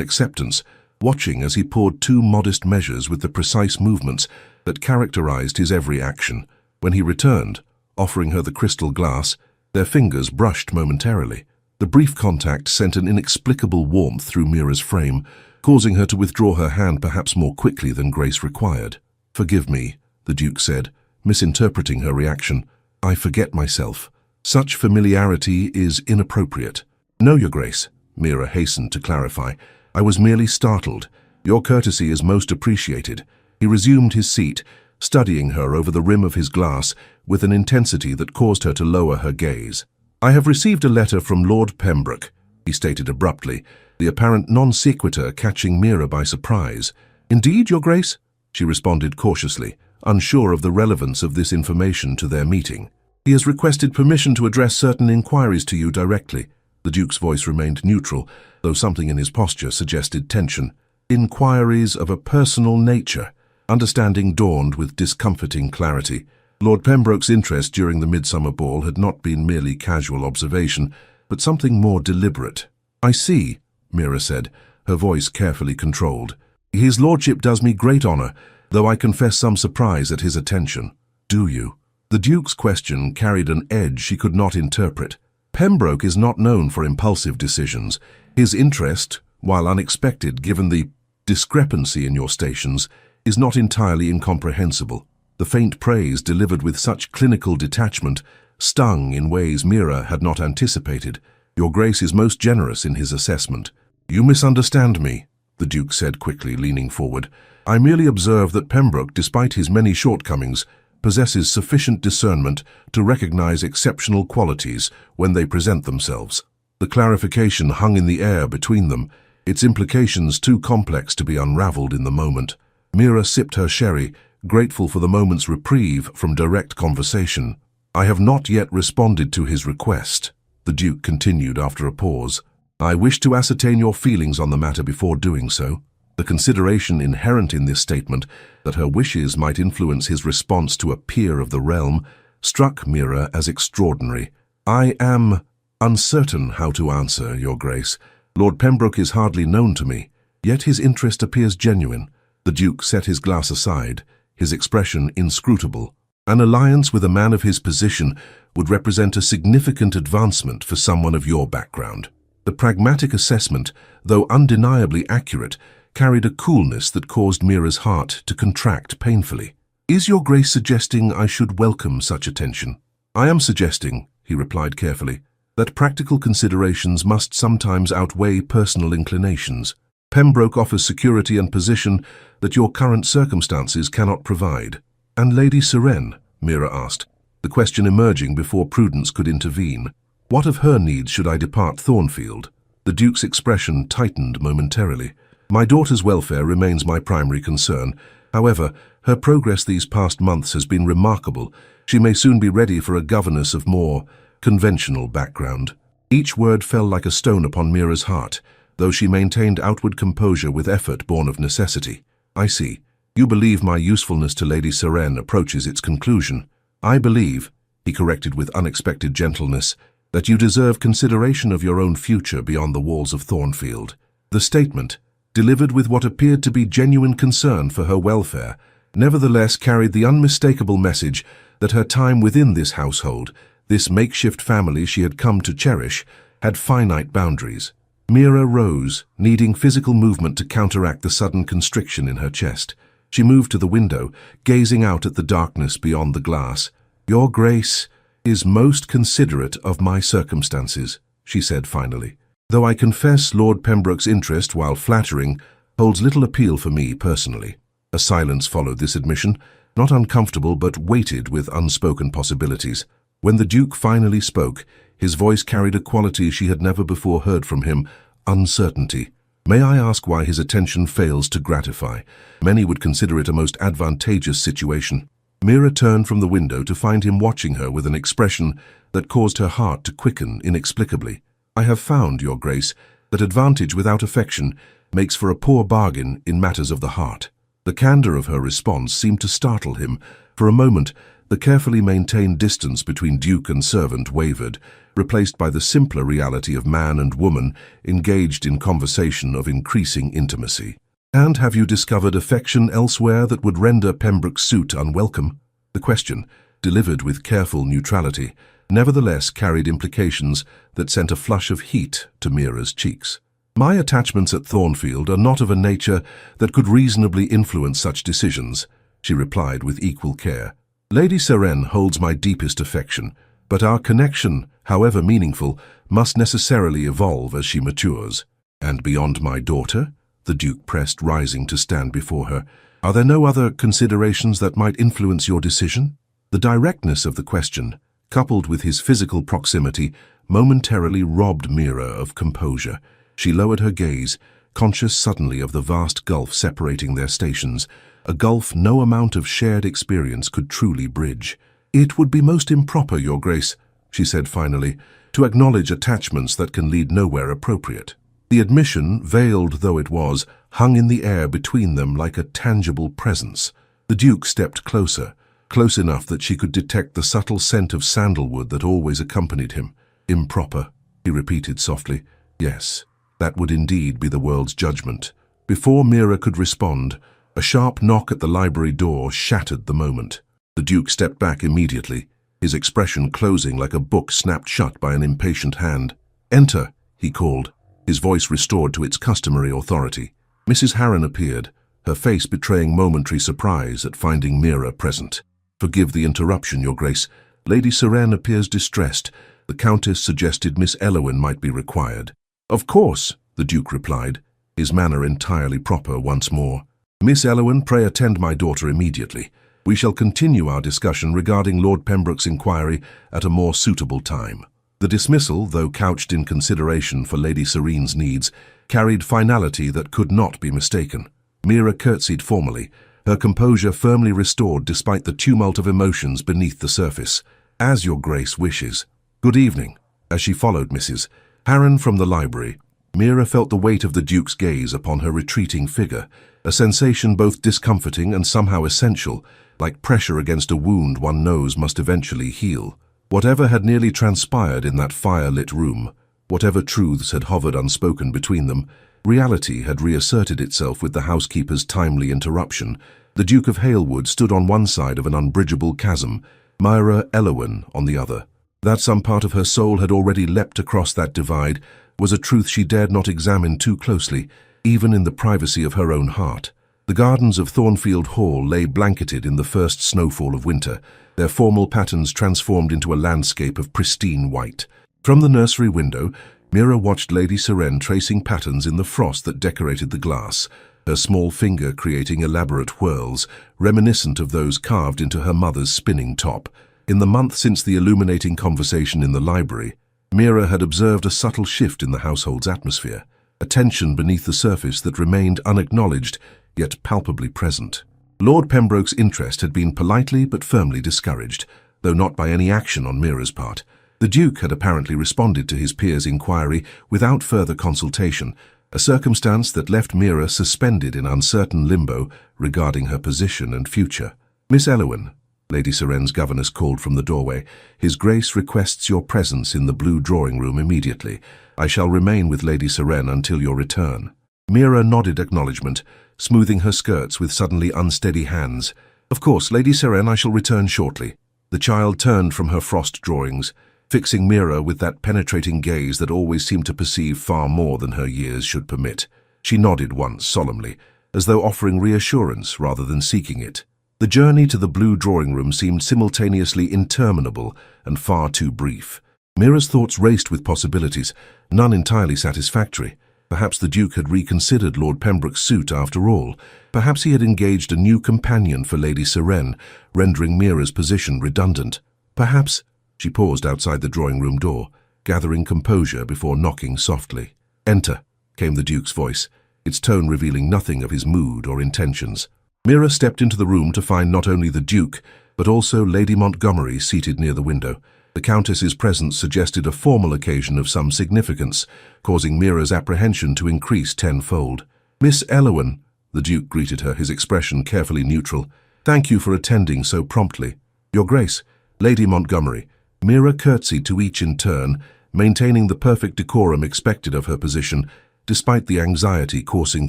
acceptance, watching as he poured two modest measures with the precise movements that characterized his every action. When he returned, offering her the crystal glass, their fingers brushed momentarily. The brief contact sent an inexplicable warmth through Mira's frame, causing her to withdraw her hand perhaps more quickly than grace required. "Forgive me," the Duke said, misinterpreting her reaction. "I forget myself. Such familiarity is inappropriate." "No, Your Grace," Mira hastened to clarify. "I was merely startled. Your courtesy is most appreciated." He resumed his seat, studying her over the rim of his glass with an intensity that caused her to lower her gaze. "I have received a letter from Lord Pembroke," he stated abruptly, the apparent non sequitur catching Mira by surprise. "Indeed, Your Grace?" she responded cautiously, unsure of the relevance of this information to their meeting. "He has requested permission to address certain inquiries to you directly." The Duke's voice remained neutral, though something in his posture suggested tension. "Inquiries of a personal nature." Understanding dawned with discomforting clarity. Lord Pembroke's interest during the midsummer ball had not been merely casual observation, but something more deliberate. "I see," Mira said, her voice carefully controlled. "His lordship does me great honor, though I confess some surprise at his attention." "Do you?" The Duke's question carried an edge she could not interpret. "Pembroke is not known for impulsive decisions. His interest, while unexpected given the discrepancy in your stations, is not entirely incomprehensible." The faint praise delivered with such clinical detachment stung in ways Mira had not anticipated. "Your Grace is most generous in his assessment." "You misunderstand me," the Duke said quickly, leaning forward. "I merely observe that Pembroke, despite his many shortcomings, possesses sufficient discernment to recognize exceptional qualities when they present themselves." The clarification hung in the air between them, its implications too complex to be unraveled in the moment. Mira sipped her sherry, grateful for the moment's reprieve from direct conversation. "I have not yet responded to his request," the Duke continued after a pause. "I wish to ascertain your feelings on the matter before doing so." The consideration inherent in this statement, that her wishes might influence his response to a peer of the realm, struck Mira as extraordinary. "I am uncertain how to answer, Your Grace. Lord Pembroke is hardly known to me, yet his interest appears genuine." The Duke set his glass aside, his expression inscrutable. "An alliance with a man of his position would represent a significant advancement for someone of your background." The pragmatic assessment, though undeniably accurate, carried a coolness that caused Mira's heart to contract painfully. "Is Your Grace suggesting I should welcome such attention?" "I am suggesting," he replied carefully, "that practical considerations must sometimes outweigh personal inclinations. Pembroke offers security and position that your current circumstances cannot provide." "And Lady Seren?" Mira asked, the question emerging before prudence could intervene. "What of her needs should I depart Thornfield?" The Duke's expression tightened momentarily. "My daughter's welfare remains my primary concern. However, her progress these past months has been remarkable. She may soon be ready for a governess of more conventional background." Each word fell like a stone upon Mira's heart, though she maintained outward composure with effort born of necessity. "I see. You believe my usefulness to Lady Seren approaches its conclusion. I believe," he corrected with unexpected gentleness, "that you deserve consideration of your own future beyond the walls of Thornfield." The statement, delivered with what appeared to be genuine concern for her welfare, nevertheless carried the unmistakable message that her time within this household, this makeshift family she had come to cherish, had finite boundaries. Mira rose, needing physical movement to counteract the sudden constriction in her chest. She moved to the window, gazing out at the darkness beyond the glass. "Your Grace is most considerate of my circumstances," she said finally. "Though I confess Lord Pembroke's interest, while flattering, holds little appeal for me personally." A silence followed this admission, not uncomfortable but weighted with unspoken possibilities. When the Duke finally spoke, his voice carried a quality she had never before heard from him: uncertainty. "May I ask why his attention fails to gratify? Many would consider it a most advantageous situation." Mira turned from the window to find him watching her with an expression that caused her heart to quicken inexplicably. "I have found, Your Grace, that advantage without affection makes for a poor bargain in matters of the heart." The candor of her response seemed to startle him. For a moment, the carefully maintained distance between duke and servant wavered, replaced by the simpler reality of man and woman engaged in conversation of increasing intimacy. "And have you discovered affection elsewhere that would render Pembroke's suit unwelcome?" The question, delivered with careful neutrality, nevertheless carried implications that sent a flush of heat to Mira's cheeks. "My attachments at Thornfield are not of a nature that could reasonably influence such decisions," she replied with equal care. "Lady Serene holds my deepest affection, but our connection, however meaningful, must necessarily evolve as she matures." "And beyond my daughter?" the Duke pressed, rising to stand before her. "Are there no other considerations that might influence your decision?" The directness of the question, coupled with his physical proximity, momentarily robbed Mira of composure. She lowered her gaze, conscious suddenly of the vast gulf separating their stations, a gulf no amount of shared experience could truly bridge. "It would be most improper, Your Grace," she said finally, "to acknowledge attachments that can lead nowhere appropriate." The admission, veiled though it was, hung in the air between them like a tangible presence. The Duke stepped closer, close enough that she could detect the subtle scent of sandalwood that always accompanied him. "Improper," he repeated softly. "Yes, that would indeed be the world's judgment." Before Mira could respond, a sharp knock at the library door shattered the moment. The Duke stepped back immediately, his expression closing like a book snapped shut by an impatient hand. "Enter," he called, his voice restored to its customary authority. Mrs. Harren appeared, her face betraying momentary surprise at finding Mira present. "Forgive the interruption, Your Grace. Lady Serene appears distressed. The Countess suggested Miss Elowen might be required." "Of course," the Duke replied, his manner entirely proper once more. "Miss Elowen, pray attend my daughter immediately. We shall continue our discussion regarding Lord Pembroke's inquiry at a more suitable time." The dismissal, though couched in consideration for Lady Serene's needs, carried finality that could not be mistaken. Mira curtsied formally, her composure firmly restored despite the tumult of emotions beneath the surface. "As Your Grace wishes. Good evening." As she followed Mrs. Harren from the library, Mira felt the weight of the Duke's gaze upon her retreating figure, a sensation both discomforting and somehow essential, like pressure against a wound one knows must eventually heal. Whatever had nearly transpired in that fire-lit room, whatever truths had hovered unspoken between them, reality had reasserted itself with the housekeeper's timely interruption. The Duke of Halewood stood on one side of an unbridgeable chasm, Myra Elowen on the other. That some part of her soul had already leapt across that divide was a truth she dared not examine too closely, even in the privacy of her own heart. The gardens of Thornfield Hall lay blanketed in the first snowfall of winter, their formal patterns transformed into a landscape of pristine white. From the nursery window, Mira watched Lady Serene tracing patterns in the frost that decorated the glass, her small finger creating elaborate whirls, reminiscent of those carved into her mother's spinning top. In the month since the illuminating conversation in the library, Mira had observed a subtle shift in the household's atmosphere, a tension beneath the surface that remained unacknowledged, yet palpably present. Lord Pembroke's interest had been politely but firmly discouraged, though not by any action on Mira's part. The Duke had apparently responded to his peer's inquiry without further consultation, a circumstance that left Mira suspended in uncertain limbo regarding her position and future. "Miss Elowen," Lady Serene's governess called from the doorway, "His Grace requests your presence in the blue drawing-room immediately. I shall remain with Lady Serene until your return." Mira nodded acknowledgement, smoothing her skirts with suddenly unsteady hands. "Of course, Lady Serene, I shall return shortly." The child turned from her frost drawings, fixing Mira with that penetrating gaze that always seemed to perceive far more than her years should permit. She nodded once solemnly, as though offering reassurance rather than seeking it. The journey to the blue drawing-room seemed simultaneously interminable and far too brief. Mira's thoughts raced with possibilities, none entirely satisfactory. Perhaps the Duke had reconsidered Lord Pembroke's suit after all. Perhaps he had engaged a new companion for Lady Serene, rendering Mira's position redundant. Perhaps— She paused outside the drawing-room door, gathering composure before knocking softly. "Enter," came the Duke's voice, its tone revealing nothing of his mood or intentions. Mira stepped into the room to find not only the Duke, but also Lady Montgomery seated near the window. The Countess's presence suggested a formal occasion of some significance, causing Mira's apprehension to increase tenfold. "Miss Elowen," the Duke greeted her, his expression carefully neutral. "Thank you for attending so promptly." "Your Grace, Lady Montgomery." Mira curtsied to each in turn, maintaining the perfect decorum expected of her position, despite the anxiety coursing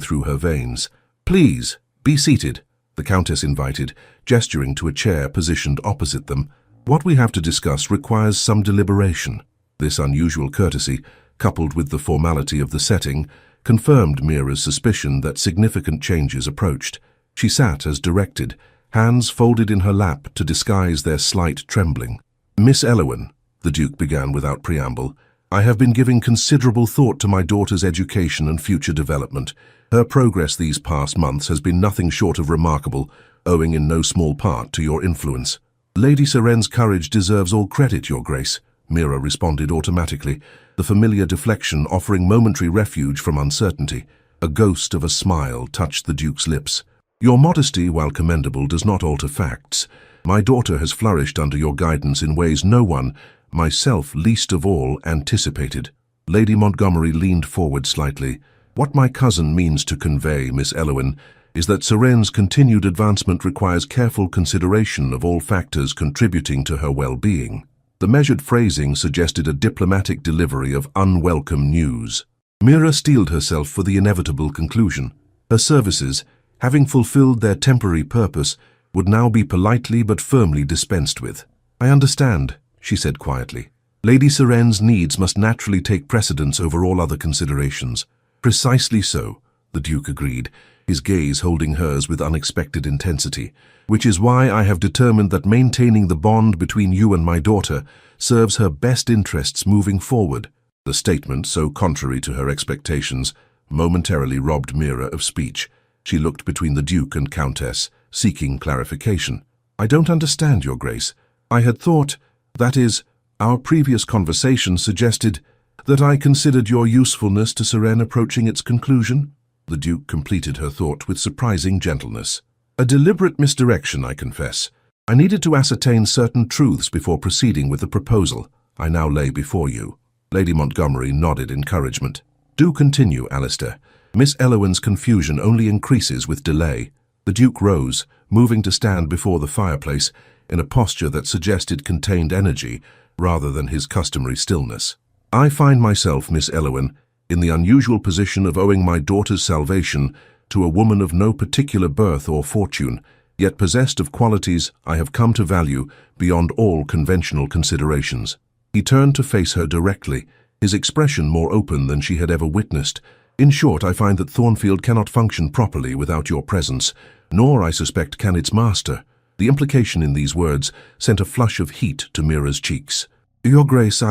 through her veins. "Please, be seated," the Countess invited, gesturing to a chair positioned opposite them. "What we have to discuss requires some deliberation." This unusual courtesy, coupled with the formality of the setting, confirmed Mira's suspicion that significant changes approached. She sat as directed, hands folded in her lap to disguise their slight trembling. "Miss Elowen," the Duke began without preamble, "I have been giving considerable thought to my daughter's education and future development. Her progress these past months has been nothing short of remarkable, owing in no small part to your influence." "Lady Seren's courage deserves all credit, Your Grace," Mira responded automatically, the familiar deflection offering momentary refuge from uncertainty. A ghost of a smile touched the Duke's lips. "Your modesty, while commendable, does not alter facts. My daughter has flourished under your guidance in ways no one, myself least of all, anticipated." Lady Montgomery leaned forward slightly. "What my cousin means to convey, Miss Elowen, is that Seren's continued advancement requires careful consideration of all factors contributing to her well-being." The measured phrasing suggested a diplomatic delivery of unwelcome news. Mira steeled herself for the inevitable conclusion. Her services, having fulfilled their temporary purpose, would now be politely but firmly dispensed with. "I understand," she said quietly. "Lady Seren's needs must naturally take precedence over all other considerations." "Precisely so," the Duke agreed, his gaze holding hers with unexpected intensity, "which is why I have determined that maintaining the bond between you and my daughter serves her best interests moving forward." The statement, so contrary to her expectations, momentarily robbed Mira of speech. She looked between the Duke and Countess, seeking clarification. "I don't understand, Your Grace. I had thought, that is, our previous conversation suggested that I considered your usefulness to Seren approaching its conclusion." The Duke completed her thought with surprising gentleness. "A deliberate misdirection, I confess. I needed to ascertain certain truths before proceeding with the proposal I now lay before you." Lady Montgomery nodded encouragement. "Do continue, Alistair. Miss Elowen's confusion only increases with delay." The Duke rose, moving to stand before the fireplace in a posture that suggested contained energy rather than his customary stillness. "I find myself, Miss Elowen, in the unusual position of owing my daughter's salvation to a woman of no particular birth or fortune, yet possessed of qualities I have come to value beyond all conventional considerations." He turned to face her directly, his expression more open than she had ever witnessed. "In short, I find that Thornfield cannot function properly without your presence, nor, I suspect, can its master." The implication in these words sent a flush of heat to Mira's cheeks. "Your Grace,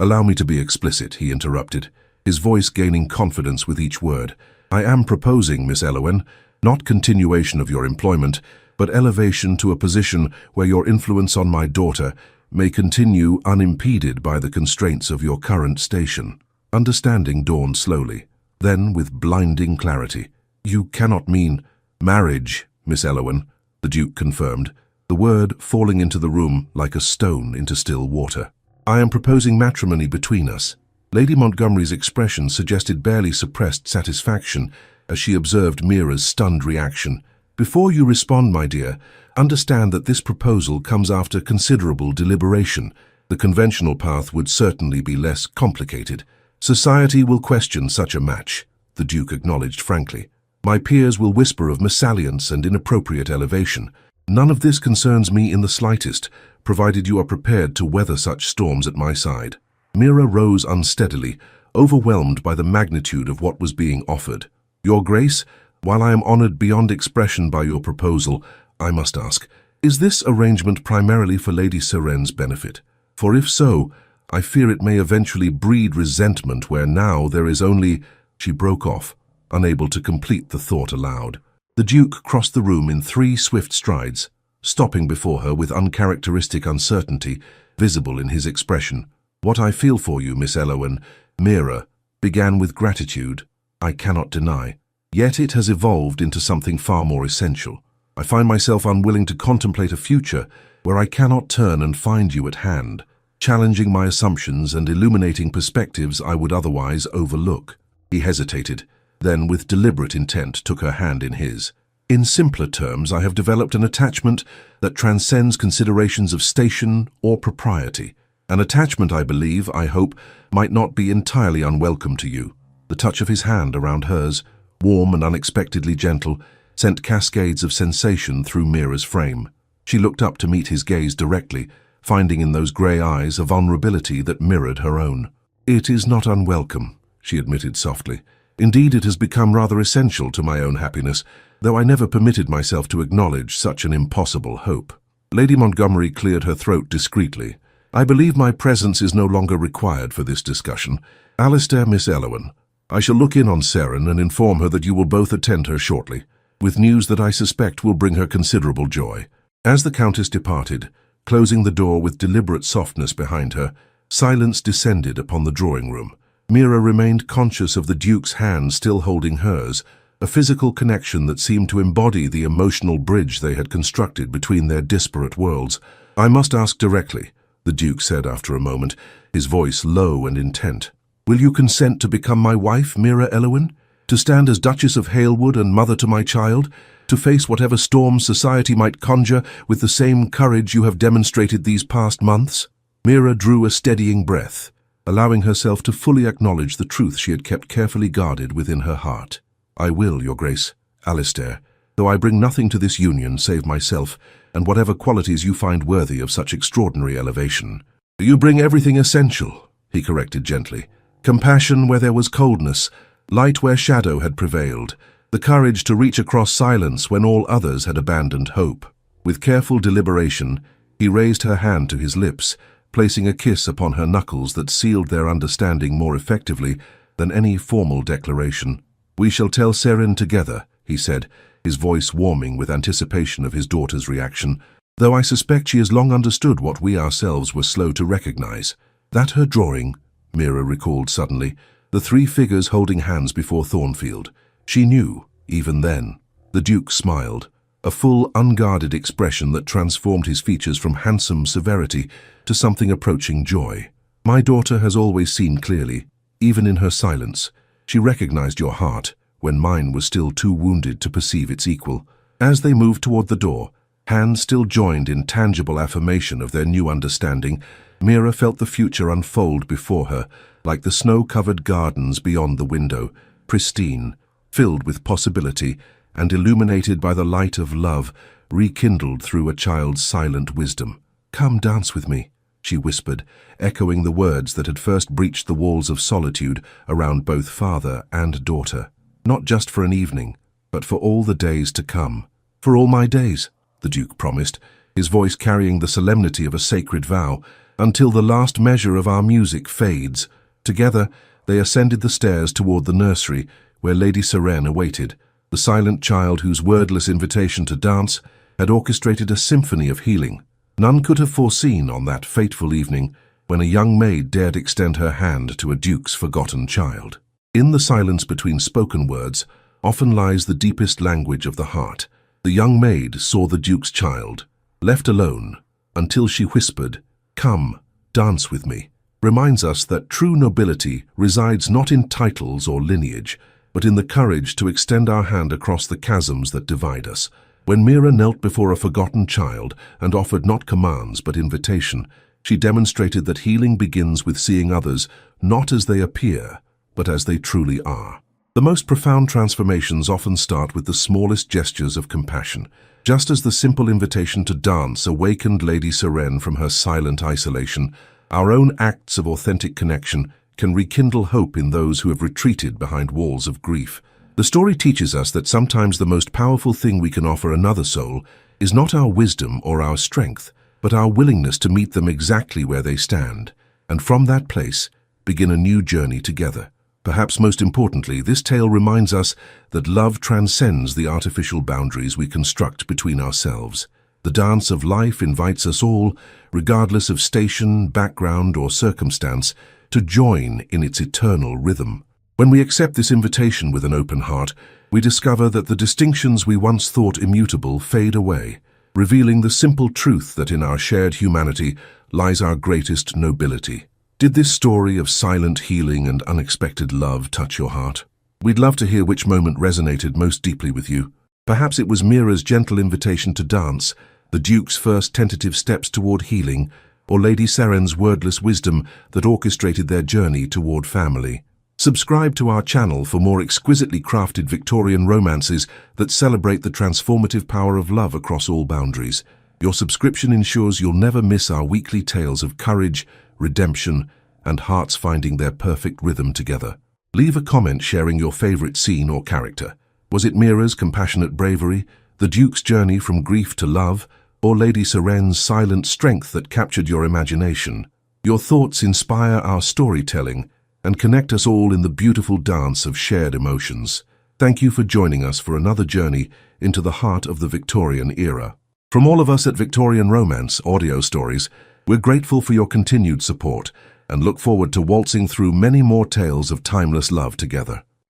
Allow me to be explicit," he interrupted, his voice gaining confidence with each word. "I am proposing, Miss Elowen, not continuation of your employment, but elevation to a position where your influence on my daughter may continue unimpeded by the constraints of your current station." Understanding dawned slowly, then with blinding clarity. "You cannot mean marriage, Miss Elowen," the Duke confirmed, the word falling into the room like a stone into still water. "I am proposing matrimony between us." Lady Montgomery's expression suggested barely suppressed satisfaction as she observed Mira's stunned reaction. "Before you respond, my dear, understand that this proposal comes after considerable deliberation. The conventional path would certainly be less complicated. Society will question such a match," the Duke acknowledged frankly. "My peers will whisper of mésalliance and inappropriate elevation. None of this concerns me in the slightest, provided you are prepared to weather such storms at my side." Mira rose unsteadily, overwhelmed by the magnitude of what was being offered. "Your Grace, while I am honored beyond expression by your proposal, I must ask, is this arrangement primarily for Lady Seren's benefit? For if so, I fear it may eventually breed resentment where now there is only—" She broke off, unable to complete the thought aloud. The Duke crossed the room in 3 swift strides, stopping before her with uncharacteristic uncertainty visible in his expression. "What I feel for you, Miss Elowen, Mira, began with gratitude, I cannot deny. Yet it has evolved into something far more essential. I find myself unwilling to contemplate a future where I cannot turn and find you at hand, challenging my assumptions and illuminating perspectives I would otherwise overlook. He hesitated, then with deliberate intent took her hand in his. In simpler terms, I have developed an attachment that transcends considerations of station or propriety. An attachment I believe, I hope, might not be entirely unwelcome to you. The touch of his hand around hers, warm and unexpectedly gentle, sent cascades of sensation through Mira's frame. She looked up to meet his gaze directly, finding in those grey eyes a vulnerability that mirrored her own. "It is not unwelcome," she admitted softly. "Indeed, it has become rather essential to my own happiness, though I never permitted myself to acknowledge such an impossible hope." Lady Montgomery cleared her throat discreetly. "I believe my presence is no longer required for this discussion. Alistair, Miss Elowen, I shall look in on Seren and inform her that you will both attend her shortly, with news that I suspect will bring her considerable joy." As the Countess departed, closing the door with deliberate softness behind her, silence descended upon the drawing-room. Mira remained conscious of the Duke's hand still holding hers, a physical connection that seemed to embody the emotional bridge they had constructed between their disparate worlds. "I must ask directly," the Duke said after a moment, his voice low and intent. "Will you consent to become my wife, Mira Elowen? To stand as Duchess of Halewood and mother to my child? To face whatever storms society might conjure with the same courage you have demonstrated these past months?" Mira drew a steadying breath, allowing herself to fully acknowledge the truth she had kept carefully guarded within her heart. "I will, Your Grace, Alistair, though I bring nothing to this union save myself and whatever qualities you find worthy of such extraordinary elevation." "You bring everything essential," he corrected gently. "Compassion where there was coldness, light where shadow had prevailed, the courage to reach across silence when all others had abandoned hope." With careful deliberation, he raised her hand to his lips, placing a kiss upon her knuckles that sealed their understanding more effectively than any formal declaration. "We shall tell Seren together," he said, his voice warming with anticipation of his daughter's reaction, "though I suspect she has long understood what we ourselves were slow to recognize." "That her drawing?" Mira recalled suddenly, the three figures holding hands before Thornfield. She knew, even then. The Duke smiled, a full, unguarded expression that transformed his features from handsome severity to something approaching joy. "My daughter has always seen clearly, even in her silence. She recognized your heart, when mine was still too wounded to perceive its equal." As they moved toward the door, hands still joined in tangible affirmation of their new understanding, Mira felt the future unfold before her, like the snow-covered gardens beyond the window, pristine, filled with possibility, and illuminated by the light of love, rekindled through a child's silent wisdom. "Come dance with me," she whispered, echoing the words that had first breached the walls of solitude around both father and daughter. "Not just for an evening, but for all the days to come." "For all my days," the Duke promised, his voice carrying the solemnity of a sacred vow, "until the last measure of our music fades." Together, they ascended the stairs toward the nursery, where Lady Seren awaited, the silent child whose wordless invitation to dance had orchestrated a symphony of healing. None could have foreseen on that fateful evening when a young maid dared extend her hand to a duke's forgotten child. In the silence between spoken words often lies the deepest language of the heart. The young maid saw the duke's child, left alone, until she whispered, "Come, dance with me," reminds us that true nobility resides not in titles or lineage, but in the courage to extend our hand across the chasms that divide us. When Mira knelt before a forgotten child and offered not commands but invitation, she demonstrated that healing begins with seeing others not as they appear, but as they truly are. The most profound transformations often start with the smallest gestures of compassion. Just as the simple invitation to dance awakened Lady Seren from her silent isolation, our own acts of authentic connection can rekindle hope in those who have retreated behind walls of grief. The story teaches us that sometimes the most powerful thing we can offer another soul is not our wisdom or our strength, but our willingness to meet them exactly where they stand, and from that place begin a new journey together. Perhaps most importantly, this tale reminds us that love transcends the artificial boundaries we construct between ourselves. The dance of life invites us all, regardless of station, background, or circumstance, to join in its eternal rhythm. When we accept this invitation with an open heart, we discover that the distinctions we once thought immutable fade away, revealing the simple truth that in our shared humanity lies our greatest nobility. Did this story of silent healing and unexpected love touch your heart? We'd love to hear which moment resonated most deeply with you. Perhaps it was Mira's gentle invitation to dance, the Duke's first tentative steps toward healing, or Lady Seren's wordless wisdom that orchestrated their journey toward family. Subscribe to our channel for more exquisitely crafted Victorian romances that celebrate the transformative power of love across all boundaries. Your subscription ensures you'll never miss our weekly tales of courage, redemption, and hearts finding their perfect rhythm together. Leave a comment sharing your favorite scene or character. Was it Mira's compassionate bravery, the Duke's journey from grief to love, or Lady Seren's silent strength that captured your imagination? Your thoughts inspire our storytelling and connect us all in the beautiful dance of shared emotions. Thank you for joining us for another journey into the heart of the Victorian era. From all of us at Victorian Romance Audio Stories, we're grateful for your continued support and look forward to waltzing through many more tales of timeless love together.